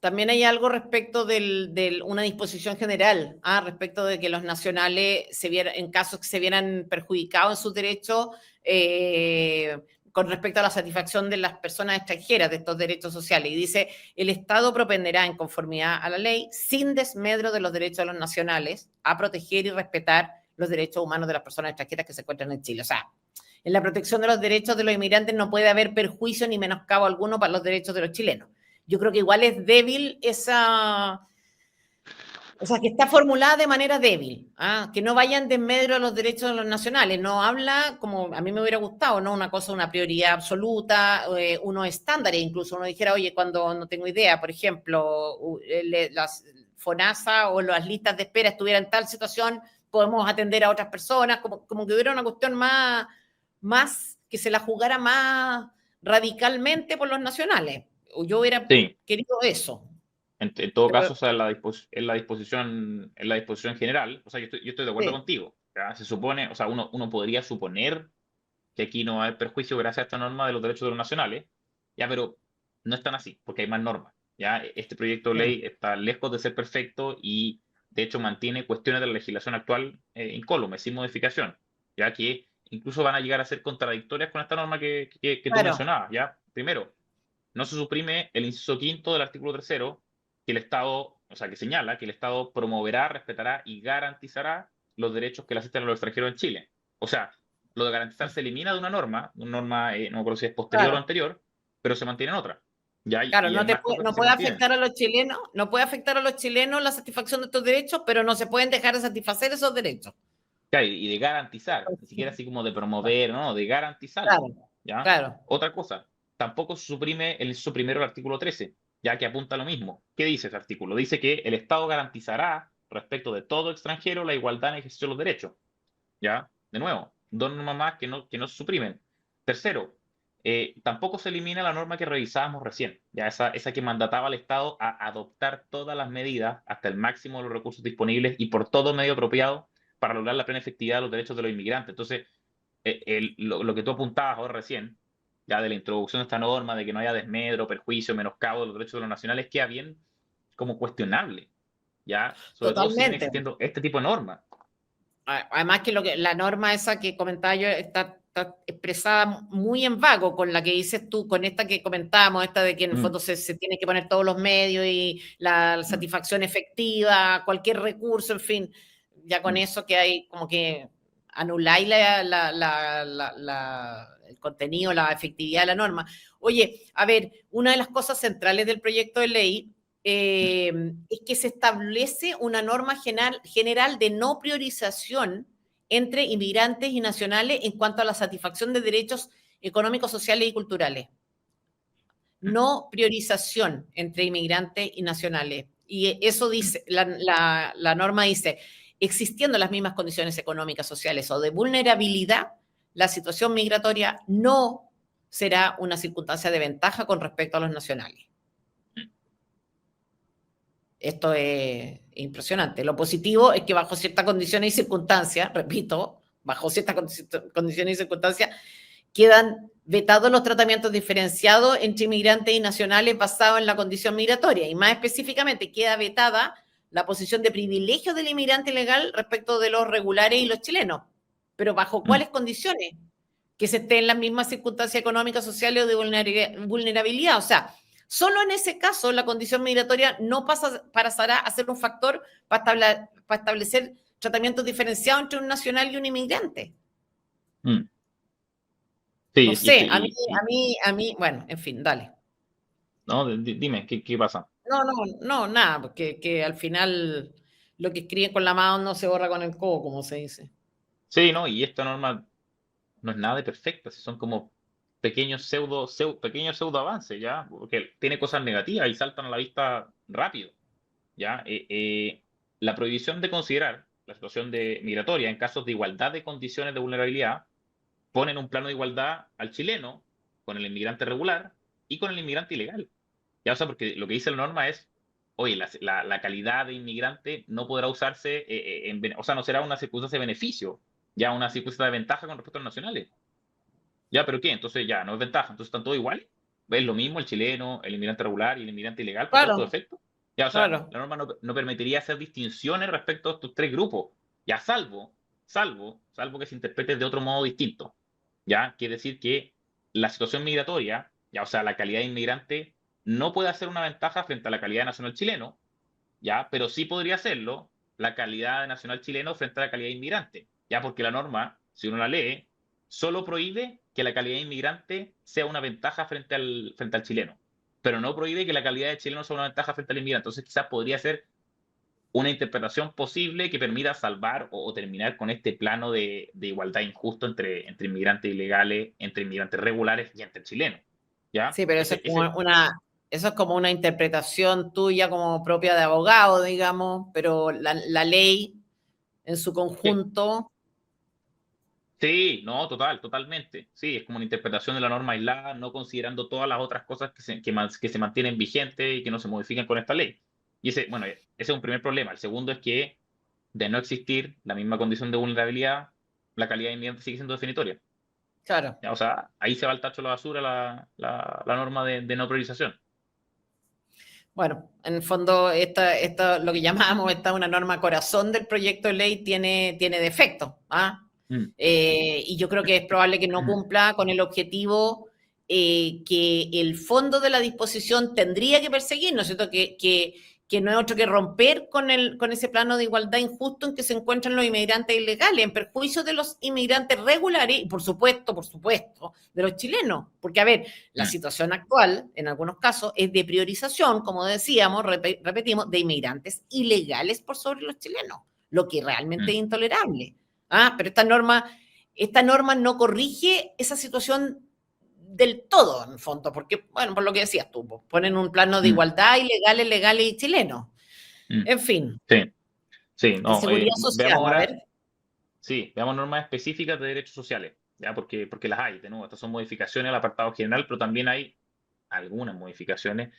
también hay algo respecto de una disposición general, respecto de que los nacionales, en caso que se vieran perjudicados en sus derechos, con respecto a la satisfacción de las personas extranjeras de estos derechos sociales. Y dice, el Estado propenderá en conformidad a la ley, sin desmedro de los derechos de los nacionales, a proteger y respetar los derechos humanos de las personas extranjeras que se encuentran en Chile. O sea, en la protección de los derechos de los inmigrantes no puede haber perjuicio ni menoscabo alguno para los derechos de los chilenos. Yo creo que igual es débil esa, o sea, que está formulada de manera débil, que no vayan de medio a los derechos de los nacionales, no habla como a mí me hubiera gustado, ¿no? Una cosa, una prioridad absoluta, unos estándares, incluso uno dijera, oye, cuando no tengo idea, por ejemplo, las FONASA o las listas de espera estuvieran en tal situación, podemos atender a otras personas, como que hubiera una cuestión más que se la jugara más radicalmente por los nacionales. Yo hubiera Sí, querido eso. en todo Pero, caso, o sea, en la disposición general, o sea, yo estoy de acuerdo sí, contigo. ¿Ya? Se supone, o sea, uno podría suponer que aquí no va a haber perjuicio gracias a esta norma de los derechos de los nacionales, ya, pero no es tan así, porque hay más normas. Ya, este proyecto de sí, ley está lejos de ser perfecto y, de hecho, mantiene cuestiones de la legislación actual incólumes, sin modificación, ya que incluso van a llegar a ser contradictorias con esta norma que tú claro. mencionabas. Ya, primero, no se suprime el inciso quinto del artículo tercero, que el Estado, o sea, que señala que el Estado promoverá, respetará y garantizará los derechos que le asisten a los extranjeros en Chile. O sea, lo de garantizar se elimina de una norma, no me acuerdo si es posterior o Claro, anterior, pero se mantiene en otra. ¿Ya? claro, Y hay más cosas que no se puede mantienen. afectar a los chilenos, no puede afectar a los chilenos la satisfacción de estos derechos, pero no se pueden dejar de satisfacer esos derechos. Claro, y de garantizar, ni siquiera así como de promover, no, de garantizarlo. Claro, ¿Ya? claro. Otra cosa, tampoco se suprime el inciso primero del artículo 13, ya que apunta a lo mismo. ¿Qué dice ese artículo? Dice que el Estado garantizará respecto de todo extranjero la igualdad en el ejercicio de los derechos. ¿Ya? De nuevo, dos normas más que no se suprimen. Tercero, tampoco se elimina la norma que revisábamos recién, ya esa que mandataba al Estado a adoptar todas las medidas hasta el máximo de los recursos disponibles y por todo medio apropiado para lograr la plena efectividad de los derechos de los inmigrantes. Entonces, lo que tú apuntabas ahora recién, ya de la introducción de esta norma, de que no haya desmedro, perjuicio, menoscabo de los derechos de los nacionales, queda bien como cuestionable, ya, sobre todo si viene Totalmente. existiendo este tipo de normas. Además que, la norma esa que comentaba yo está expresada muy en vago con la que dices tú, con esta que comentábamos, esta de que en el Mm, fondo se tiene que poner todos los medios y la mm, satisfacción efectiva, cualquier recurso, en fin, ya con mm. eso que hay como que anuláis el contenido, la efectividad de la norma. Oye, a ver, una de las cosas centrales del proyecto de ley es que se establece una norma general de no priorización entre inmigrantes y nacionales en cuanto a la satisfacción de derechos económicos, sociales y culturales. No priorización entre inmigrantes y nacionales. Y eso dice, la norma dice, existiendo las mismas condiciones económicas, sociales o de vulnerabilidad, la situación migratoria no será una circunstancia de ventaja con respecto a los nacionales. Esto es impresionante. Lo positivo es que bajo ciertas condiciones y circunstancias, repito, bajo ciertas condiciones y circunstancias, quedan vetados los tratamientos diferenciados entre inmigrantes y nacionales basados en la condición migratoria. Y más específicamente, queda vetada la posición de privilegio del inmigrante ilegal respecto de los regulares y los chilenos. Pero ¿bajo Mm. cuáles condiciones? Que se esté en las mismas circunstancias económicas, sociales o de vulnerabilidad. O sea, solo en ese caso la condición migratoria no pasará a ser un factor para establecer tratamientos diferenciados entre un nacional y un inmigrante. Mm. No Sí, sé, bueno, en fin, dale. no, dime, ¿qué pasa? No, nada, porque que al final lo que escriben con la mano no se borra con el codo, como se dice. Sí, ¿no? Y esta norma, no es nada de perfecta, si son como pequeños pseudo avances, ¿ya? Porque tiene cosas negativas y saltan a la vista rápido, ¿ya? La prohibición de considerar la situación migratoria en casos de igualdad de condiciones de vulnerabilidad pone en un plano de igualdad al chileno con el inmigrante regular y con el inmigrante ilegal. Ya, o sea, porque lo que dice la norma es, oye, la calidad de inmigrante no podrá usarse, o sea, no será una circunstancia de beneficio, ya una circunstancia de ventaja con respecto a los nacionales. Ya, pero ¿qué? Entonces ya, no es ventaja, entonces están todos iguales. ¿Ves lo mismo el chileno, el inmigrante regular y el inmigrante ilegal para todos estos Claro, efectos? Ya, o sea, claro. la norma no permitiría hacer distinciones respecto a estos tres grupos, ya salvo que se interprete de otro modo distinto. ¿Ya? Quiere decir que la situación migratoria, ya, o sea, la calidad de inmigrante no puede ser una ventaja frente a la calidad de nacional chileno, ¿ya? Pero sí podría hacerlo la calidad de nacional chileno frente a la calidad de inmigrante, ¿ya? Porque la norma, si uno la lee, solo prohíbe que la calidad de inmigrante sea una ventaja frente al chileno, pero no prohíbe que la calidad de chileno sea una ventaja frente al inmigrante. Entonces quizás podría ser una interpretación posible que permita salvar o terminar con este plano de igualdad injusto entre inmigrantes ilegales, entre inmigrantes regulares y entre chilenos. ¿Ya? Sí, pero eso es como una interpretación tuya como propia de abogado, digamos, pero la ley en su Sí, conjunto, sí, no, totalmente. Sí, es como una interpretación de la norma aislada, no considerando todas las otras cosas que se mantienen vigentes y que no se modifican con esta ley. Y bueno, ese es un primer problema. El segundo es que, de no existir la misma condición de vulnerabilidad, la calidad de inmigrante sigue siendo definitoria. claro. O sea, ahí se va el tacho a la basura la norma de no priorización. Bueno, en el fondo, lo que llamamos, esta una norma corazón del proyecto de ley, tiene defectos. ¿Ah? Mm. Y yo creo que es probable que no cumpla con el objetivo que el fondo de la disposición tendría que perseguir, ¿no es cierto? Que no es otro que romper con ese plano de igualdad injusto en que se encuentran los inmigrantes ilegales, en perjuicio de los inmigrantes regulares y, por supuesto, de los chilenos. Porque, a ver, la Mm. situación actual, en algunos casos, es de priorización, como decíamos, repetimos, de inmigrantes ilegales por sobre los chilenos, lo que realmente es Mm. intolerable. ¿Ah? Pero esta norma no corrige esa situación del todo, en el fondo, porque, bueno, por lo que decías tú, ponen un plano de Mm. igualdad ilegales, legales y chilenos. Mm. En fin, Sí, sí, en no. seguridad Veamos social, a ahora, ver. sí, veamos normas específicas de derechos sociales, ¿ya? Porque las hay, de nuevo, estas son modificaciones al apartado general, pero también hay algunas modificaciones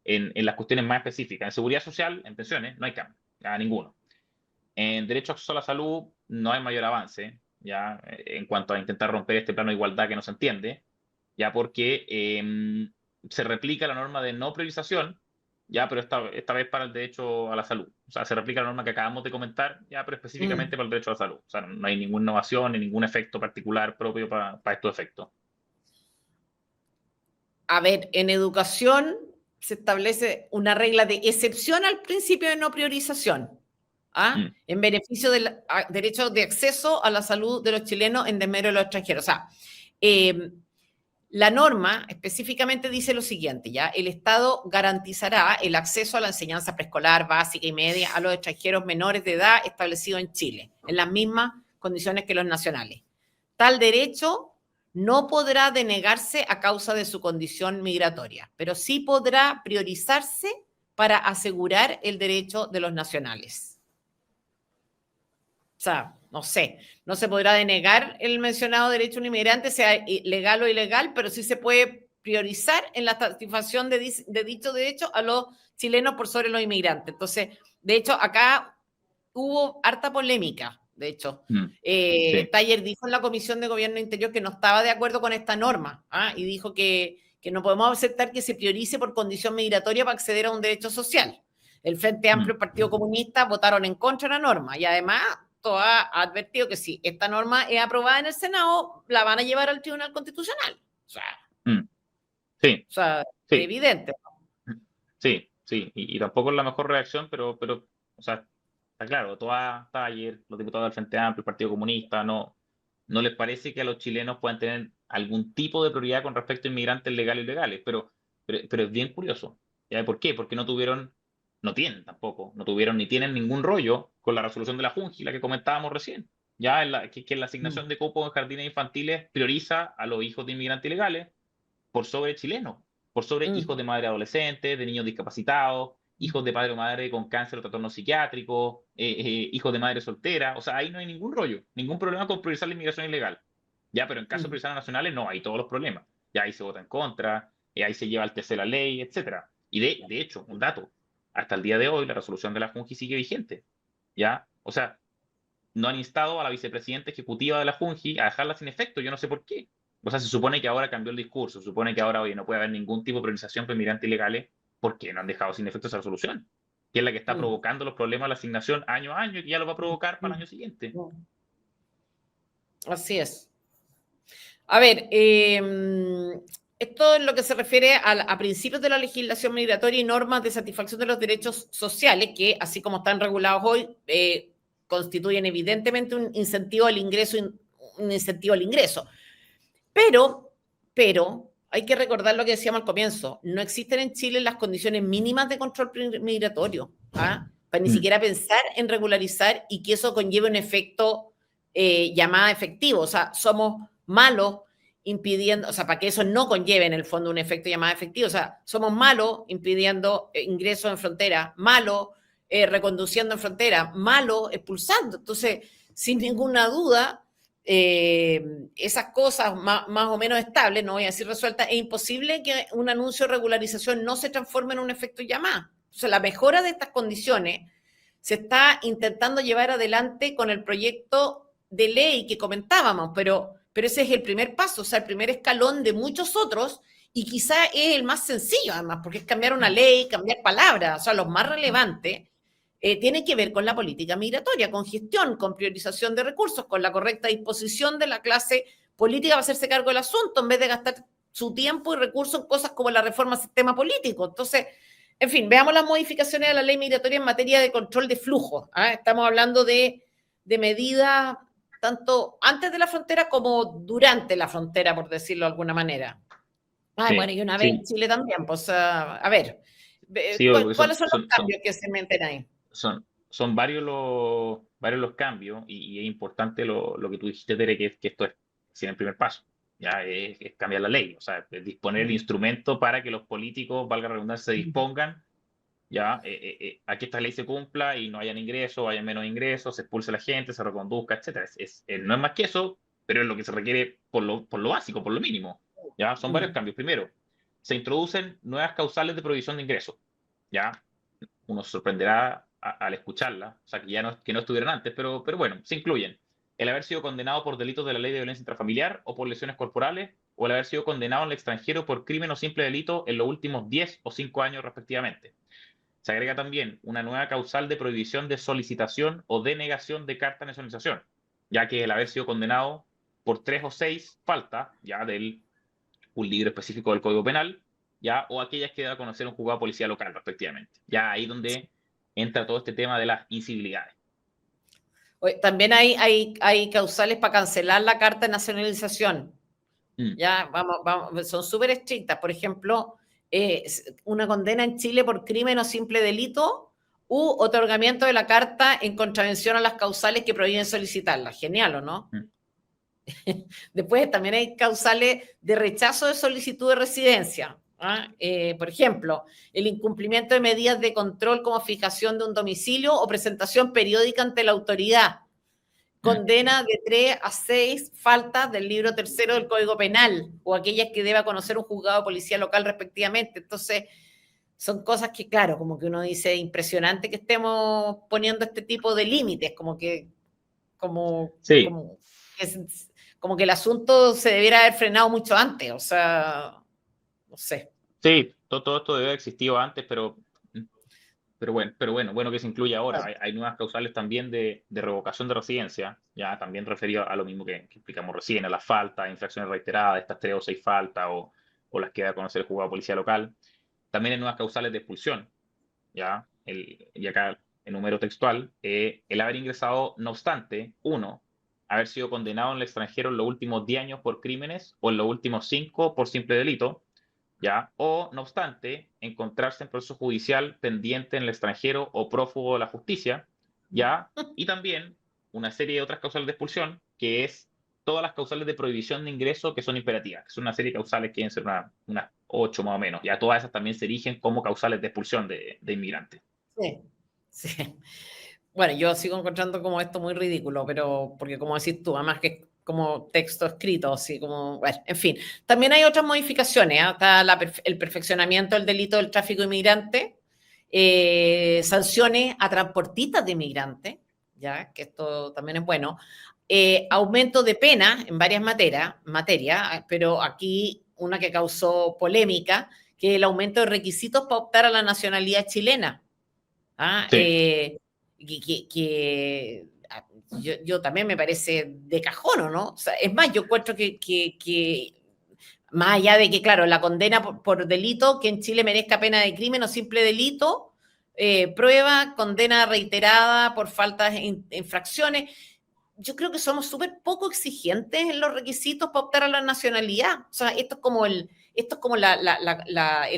en las cuestiones más específicas. En seguridad social, en pensiones, no hay cambio, ya ninguno. En derecho a acceso a la salud, no hay mayor avance, ya, en cuanto a intentar romper este plano de igualdad que no se entiende, ya porque se replica la norma de no priorización, ya, pero esta vez para el derecho a la salud. O sea, se replica la norma que acabamos de comentar, ya, pero específicamente Mm. para el derecho a la salud. O sea, no hay ninguna innovación ni ningún efecto particular propio para estos efectos. A ver, en educación se establece una regla de excepción al principio de no priorización, ¿ah? Mm. En beneficio del derecho de acceso a la salud de los chilenos en desmedro de los extranjeros. O sea, eh, la norma específicamente dice lo siguiente, ¿ya? El Estado garantizará el acceso a la enseñanza preescolar, básica y media a los extranjeros menores de edad establecidos en Chile, en las mismas condiciones que los nacionales. Tal derecho no podrá denegarse a causa de su condición migratoria, pero sí podrá priorizarse para asegurar el derecho de los nacionales. O sea, no sé, no se podrá denegar el mencionado derecho a un inmigrante, sea legal o ilegal, pero sí se puede priorizar en la satisfacción de dicho derecho a los chilenos por sobre los inmigrantes. Entonces, de hecho, acá hubo harta polémica, de hecho. Mm. Sí. Taller dijo en la Comisión de Gobierno Interior que no estaba de acuerdo con esta norma, ¿ah? Y dijo que no podemos aceptar que se priorice por condición migratoria para acceder a un derecho social. El Frente Amplio y Mm. el Partido Comunista votaron en contra de la norma y además ha advertido que si esta norma es aprobada en el Senado, la van a llevar al Tribunal Constitucional. Mm. Sí, O sea, sí. evidente. Sí, sí, y tampoco es la mejor reacción, pero, o sea, está claro, está ayer, los diputados del Frente Amplio, el Partido Comunista, no les parece que a los chilenos puedan tener algún tipo de prioridad con respecto a inmigrantes legales o ilegales, pero es bien curioso. ¿Ya? ¿Por qué? Porque no tienen tampoco, no tuvieron ni tienen ningún rollo con la resolución de la Junji, la que comentábamos recién. ya que la asignación de cupos en jardines infantiles prioriza a los hijos de inmigrantes ilegales por sobre chilenos, por sobre hijos Mm, de madre adolescentes, de niños discapacitados, hijos de padre o madre con cáncer o trastorno psiquiátrico, hijos de madre soltera. O sea, ahí no hay ningún rollo, ningún problema con priorizar la inmigración ilegal. Ya, pero en caso de mm, priorizar a nacionales, no, hay todos los problemas. Ya ahí se vota en contra, ahí se lleva al TC la ley, etcétera. Y de hecho, un dato, hasta el día de hoy la resolución de la Junji sigue vigente. ¿Ya? O sea, no han instado a la vicepresidenta ejecutiva de la Junji a dejarla sin efecto. Yo no sé por qué. O sea, se supone que ahora cambió el discurso, se supone que ahora, oye, no puede haber ningún tipo de priorización para inmigrantes ilegales. ¿Por qué no han dejado sin efecto esa resolución? Que es la que está mm, provocando los problemas de la asignación año a año y que ya lo va a provocar para el mm, año siguiente. mm. Así es. A ver, esto es lo que se refiere a principios de la legislación migratoria y normas de satisfacción de los derechos sociales, que así como están regulados hoy, constituyen evidentemente un incentivo al ingreso, un incentivo al ingreso. Pero, pero, hay que recordar lo que decíamos al comienzo, no existen en Chile las condiciones mínimas de control migratorio, ¿ah? Para ni Mm. siquiera pensar en regularizar y que eso conlleve un efecto llamada efectivo. O sea, somos malos impidiendo, o sea, para que eso no conlleve en el fondo un efecto llamada efectivo. O sea, somos malos impidiendo ingresos en frontera, malos reconduciendo en frontera, malos expulsando. Entonces, sin ninguna duda, esas cosas más o menos estables, no voy a decir resueltas, es imposible que un anuncio de regularización no se transforme en un efecto llamada. Entonces, la mejora de estas condiciones se está intentando llevar adelante con el proyecto de ley que comentábamos, pero ese es el primer paso, o sea, el primer escalón de muchos otros y quizá es el más sencillo además, porque es cambiar una ley, cambiar palabras, o sea, los más relevantes tiene que ver con la política migratoria, con gestión, con priorización de recursos, con la correcta disposición de la clase política para hacerse cargo del asunto, en vez de gastar su tiempo y recursos en cosas como la reforma del sistema político. Entonces, en fin, veamos las modificaciones a la ley migratoria en materia de control de flujos. ¿Ah? Estamos hablando de medidas tanto antes de la frontera como durante la frontera, por decirlo de alguna manera. Ah, bueno, Sí, y una vez en sí, Chile también, pues, a ver, sí, porque ¿cuáles son los cambios que se meten ahí? son varios los cambios y es importante lo que tú dijiste, Tere, que esto es sin el primer paso, ya es cambiar la ley, o sea, es disponer el instrumento para que los políticos, valga la redundancia, se dispongan ya a que esta ley se cumpla y no hayan ingresos, haya menos ingresos, se expulse la gente, se reconduzca, etcétera. No es más que eso, pero es lo que se requiere por lo básico, por lo mínimo. Ya son varios cambios. Primero, se introducen nuevas causales de prohibición de ingresos. Ya uno se sorprenderá al escucharla, o sea, que no estuvieron antes, pero bueno, se incluyen el haber sido condenado por delitos de la ley de violencia intrafamiliar o por lesiones corporales, o el haber sido condenado en el extranjero por crimen o simple delito en los últimos 10 o 5 años respectivamente. Se agrega también una nueva causal de prohibición de solicitación o denegación de carta de nacionalización, ya que el haber sido condenado por 3 o 6 faltas, ya del un libro específico del Código Penal, ya, o aquellas que da a conocer un juzgado de policía local, respectivamente. Ya ahí donde entra todo este tema de las incivilidades. También hay causales para cancelar la carta de nacionalización. Mm, Ya, vamos, son súper estrictas. Por ejemplo, una condena en Chile por crimen o simple delito u otorgamiento de la carta en contravención a las causales que prohíben solicitarla. Genial, ¿o no? mm, Después también hay causales de rechazo de solicitud de residencia. ¿Ah? Por ejemplo, el incumplimiento de medidas de control como fijación de un domicilio o presentación periódica ante la autoridad. mm. Condena de 3 a 6 faltas del libro tercero del Código Penal o aquellas que deba conocer un juzgado de policía local respectivamente. Entonces, son cosas que, claro, como que uno dice, impresionante que estemos poniendo este tipo de límites, como, Sí, como, como que el asunto se debiera haber frenado mucho antes, o sea, no sé. sí, todo esto debe haber existido antes, pero bueno que se incluye ahora. Hay nuevas causales también de revocación de residencia, ya también referido a lo mismo que explicamos recién, a las faltas, infracciones reiteradas, estas 3 o 6 faltas o las que da a conocer el juzgado de policía local. También hay nuevas causales de expulsión, ya, y acá el número textual, el haber ingresado, no obstante, uno, haber sido condenado en el extranjero en los últimos 10 años por crímenes o en los últimos 5 por simple delito, ¿ya? O, no obstante, encontrarse en proceso judicial pendiente en el extranjero o prófugo de la justicia, ¿ya? Y también una serie de otras causales de expulsión, que es todas las causales de prohibición de ingreso que son imperativas, que son una serie de causales que deben ser unas 8 más o menos. Ya todas esas también se erigen como causales de expulsión de inmigrantes. Sí, sí. Bueno, yo sigo encontrando como esto muy ridículo, pero porque como decís tú, además que es como texto escrito, así como, bueno, en fin. También hay otras modificaciones, ¿eh? Está el perfeccionamiento del delito del tráfico de inmigrantes, sanciones a transportistas de inmigrantes, ya, que esto también es bueno, aumento de pena en varias materias, pero aquí una que causó polémica, que es el aumento de requisitos para optar a la nacionalidad chilena. ¿Ah? Sí. Yo también me parece de cajón, ¿o no? O sea, es más, yo encuentro que más allá de que, claro, la condena por delito, que en Chile merezca pena de crimen o simple delito, prueba, condena reiterada por faltas, infracciones. Yo creo que somos súper poco exigentes en los requisitos para optar a la nacionalidad. O sea, esto es como el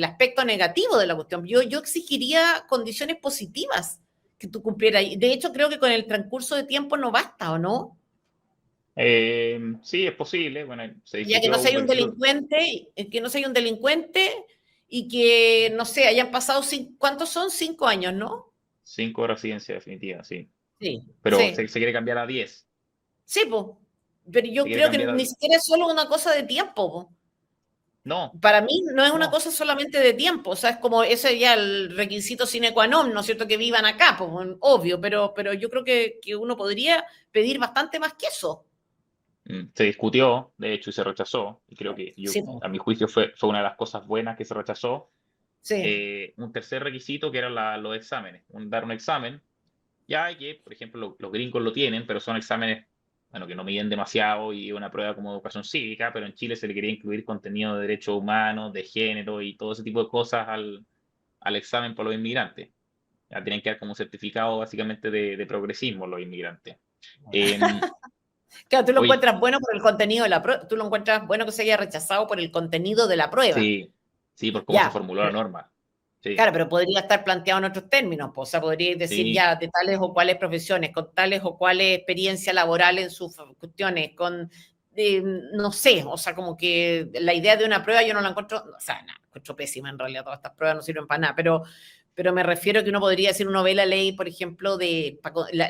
aspecto negativo de la cuestión. Yo exigiría condiciones positivas que tú cumplieras. De hecho, creo que con el transcurso de tiempo no basta, ¿o no? Sí, es posible. Bueno, se Ya que no discutió sea un un requisito delincuente, que no sea un delincuente y que, no sé, hayan pasado, ¿cuántos son? 5 años, ¿no? 5 de residencia definitiva, sí. Sí, Pero sí. se quiere cambiar a 10. Sí, pues. Pero Se yo quiere creo que cambiar a ni 10. siquiera es solo una cosa de tiempo, po. No, Para mí no es una no. cosa solamente de tiempo, o sea, es como ese ya el requisito sine qua non, ¿no es cierto? Que vivan acá, pues, obvio, pero yo creo que uno podría pedir bastante más que eso. Se discutió, de hecho, y se rechazó. Y creo que Sí, po. a mi juicio fue una de las cosas buenas que se rechazó. Sí, Un tercer requisito que era los exámenes. Dar un examen. Ya hay que, por ejemplo, los gringos lo tienen, pero son exámenes, bueno, que no miden demasiado y una prueba como educación cívica, pero en Chile se le quería incluir contenido de derechos humanos, de género y todo ese tipo de cosas al examen por los inmigrantes. Ya tienen que dar como certificado básicamente de progresismo los inmigrantes. Em, claro, tú lo Hoy, encuentras bueno por el contenido de la prueba, tú lo encuentras bueno que se haya rechazado por el contenido de la prueba. sí, sí, por cómo se Ya, formuló la norma. Sí, claro, pero podría estar planteado en otros términos, pues, o sea, podría decir sí, ya de tales o cuales profesiones, con tales o cuales experiencia laboral en sus cuestiones, con, no sé, o sea, como que la idea de una prueba yo no la encuentro, o sea, nada, encuentro pésima en realidad, todas estas pruebas no sirven para nada, pero me refiero a que uno podría decir, uno ve la ley, por ejemplo, de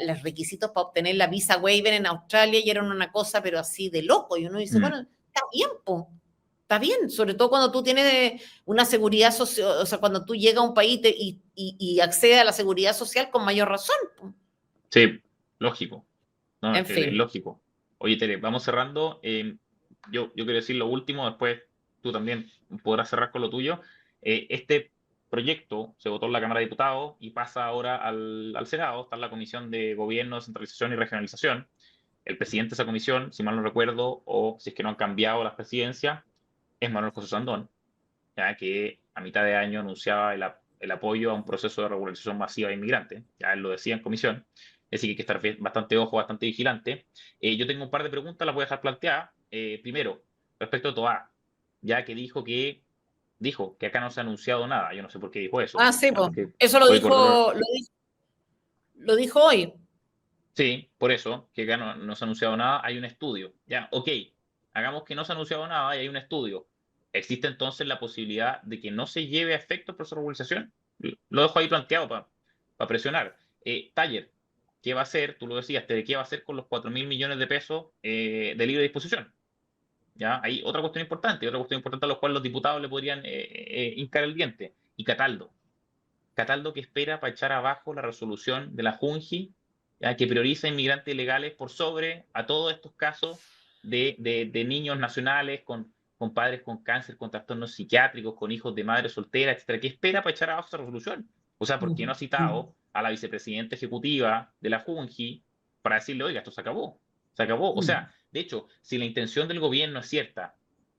los requisitos para obtener la visa waiver en Australia y eran una cosa, pero así de loco, y uno dice, mm, bueno, está bien, po. Está bien, sobre todo cuando tú tienes una seguridad social, o sea, cuando tú llegas a un país y accedes a la seguridad social con mayor razón. sí, lógico. No, En es fin. lógico. Oye, Tere, vamos cerrando. Yo quiero decir lo último, después tú también podrás cerrar con lo tuyo. Este proyecto se votó en la Cámara de Diputados y pasa ahora al Senado. Está en la Comisión de Gobierno, Descentralización y Regionalización. El presidente de esa comisión, si mal no recuerdo, o si es que no han cambiado las presidencias, es Manuel José Sandón, ya que a mitad de año anunciaba el apoyo a un proceso de regularización masiva de inmigrantes. Ya él lo decía en comisión. Así que hay que estar bastante ojo, bastante vigilante. Yo tengo un par de preguntas, las voy a dejar planteadas. Primero, respecto a Toa, ya que dijo que acá no se ha anunciado nada. Yo no sé por qué dijo eso. Ah, sí, Ya, pues. porque Eso lo puede correr. dijo, lo dijo hoy. Sí, por eso, que acá no se ha anunciado nada, hay un estudio. Ya, ok, hagamos que no se ha anunciado nada y hay un estudio. ¿Existe entonces la posibilidad de que no se lleve a efecto el proceso de regularización? Lo dejo ahí planteado para presionar. Taller, ¿qué va a hacer? Tú lo decías, ¿qué va a hacer con los 4.000 millones de pesos de libre disposición? ¿Ya? Hay otra cuestión importante a la cual los diputados le podrían hincar el diente. Y Cataldo. Cataldo que espera para echar abajo la resolución de la Junji, ya, que prioriza inmigrantes ilegales por sobre a todos estos casos de niños nacionales con padres con cáncer, con trastornos psiquiátricos, con hijos de madre soltera, etcétera. ¿Qué espera para echar abajo esa resolución? O sea, ¿por qué no ha citado a la vicepresidenta ejecutiva de la Junji para decirle, oiga, esto se acabó? Se acabó. O sea, de hecho, si la intención del gobierno es cierta,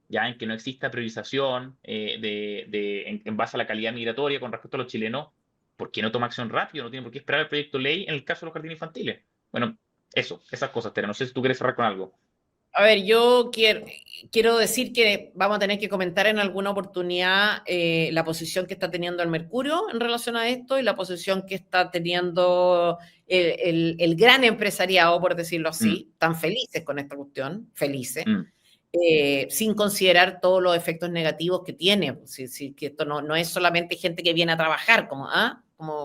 ya en que no exista priorización en base a la calidad migratoria con respecto a los chilenos, ¿por qué no toma acción rápido? No tiene por qué esperar el proyecto de ley en el caso de los jardines infantiles. Bueno, esas cosas, Tere. No sé si tú quieres cerrar con algo. A ver, yo quiero decir que vamos a tener que comentar en alguna oportunidad la posición que está teniendo el Mercurio en relación a esto y la posición que está teniendo el gran empresariado, por decirlo Mm, así, tan felices con esta cuestión, felices, mm, sin considerar todos los efectos negativos que tiene. Que esto no es solamente gente que viene a trabajar,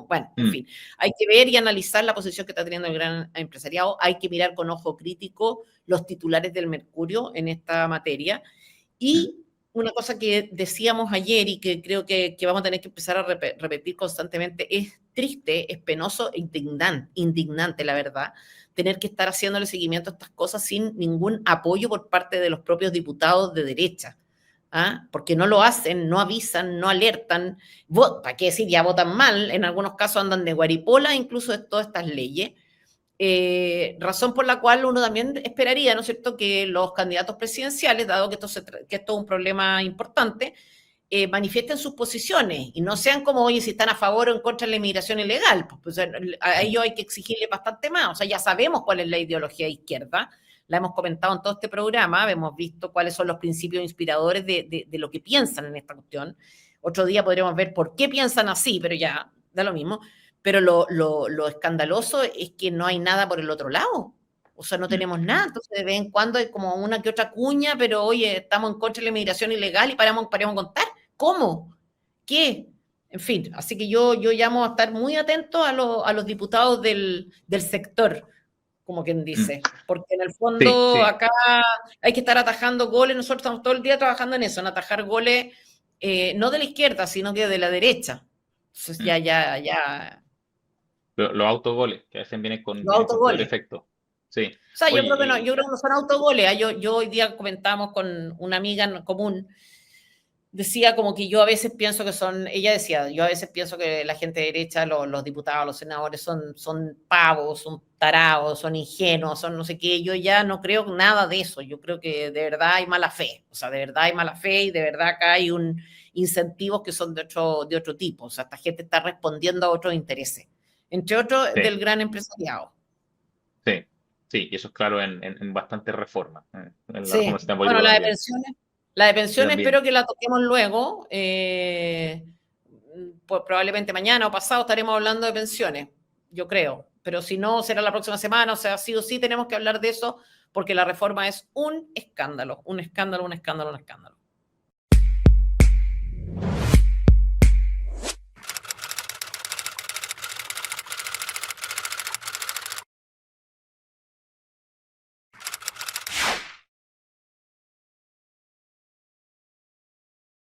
bueno, en mm, fin, hay que ver y analizar la posición que está teniendo el gran empresariado, hay que mirar con ojo crítico los titulares del Mercurio en esta materia. mm, Y una cosa que decíamos ayer y que creo que vamos a tener que empezar a repetir constantemente, es triste, es penoso e indignante, la verdad, tener que estar haciéndole seguimiento a estas cosas sin ningún apoyo por parte de los propios diputados de derecha. ¿Ah? Porque no lo hacen, no avisan, no alertan. ¿Para qué decir? Ya votan mal, en algunos casos andan de guaripola, incluso de todas estas leyes. Razón por la cual uno también esperaría, ¿no es cierto?, que los candidatos presidenciales, dado que que esto es un problema importante, manifiesten sus posiciones y no sean como, oye, si están a favor o en contra de la inmigración ilegal. Pues, a ellos hay que exigirle bastante más. O sea, ya sabemos cuál es la ideología de izquierda, la hemos comentado en todo este programa, hemos visto cuáles son los principios inspiradores de lo que piensan en esta cuestión. Otro día podríamos ver por qué piensan así, pero ya da lo mismo. Pero lo escandaloso es que no hay nada por el otro lado. O sea, no mm. tenemos nada. Entonces, de vez en cuando hay como una que otra cuña, pero oye, estamos en contra de la inmigración ilegal y paramos a contar. ¿Cómo? ¿Qué? En fin, así que yo llamo a estar muy atentos a los diputados del sector, como quien Mm. dice, porque en el Sí, fondo sí. acá hay que estar atajando goles, nosotros estamos todo el día trabajando en eso, en atajar goles, no de la izquierda, sino que de la derecha. Entonces Mm. ya, Los autogoles, que a veces los vienen con peor autogoles. efecto. Sí. O sea, yo Oye, creo que no, yo creo que no son autogoles. Yo hoy día comentamos con una amiga en común, decía como que yo a veces pienso que son, ella decía, yo a veces pienso que la gente de derecha, los diputados, los senadores son pavos, son tarados, son ingenuos, son no sé qué, yo ya no creo nada de eso, yo creo que de verdad hay mala fe, o sea, de verdad hay mala fe y de verdad acá hay incentivos que son de otro tipo, o sea, esta gente está respondiendo a otros intereses, entre otros sí, del gran empresariado. sí, sí, y eso es claro en bastantes reformas. En la reforma del Sí, sistema bueno, político también. la de Y pensiones también. espero que la toquemos luego. Pues probablemente mañana o pasado estaremos hablando de pensiones, yo creo. Pero si no, será la próxima semana. O sea, sí o sí tenemos que hablar de eso porque la reforma es un escándalo, un escándalo, un escándalo, un escándalo.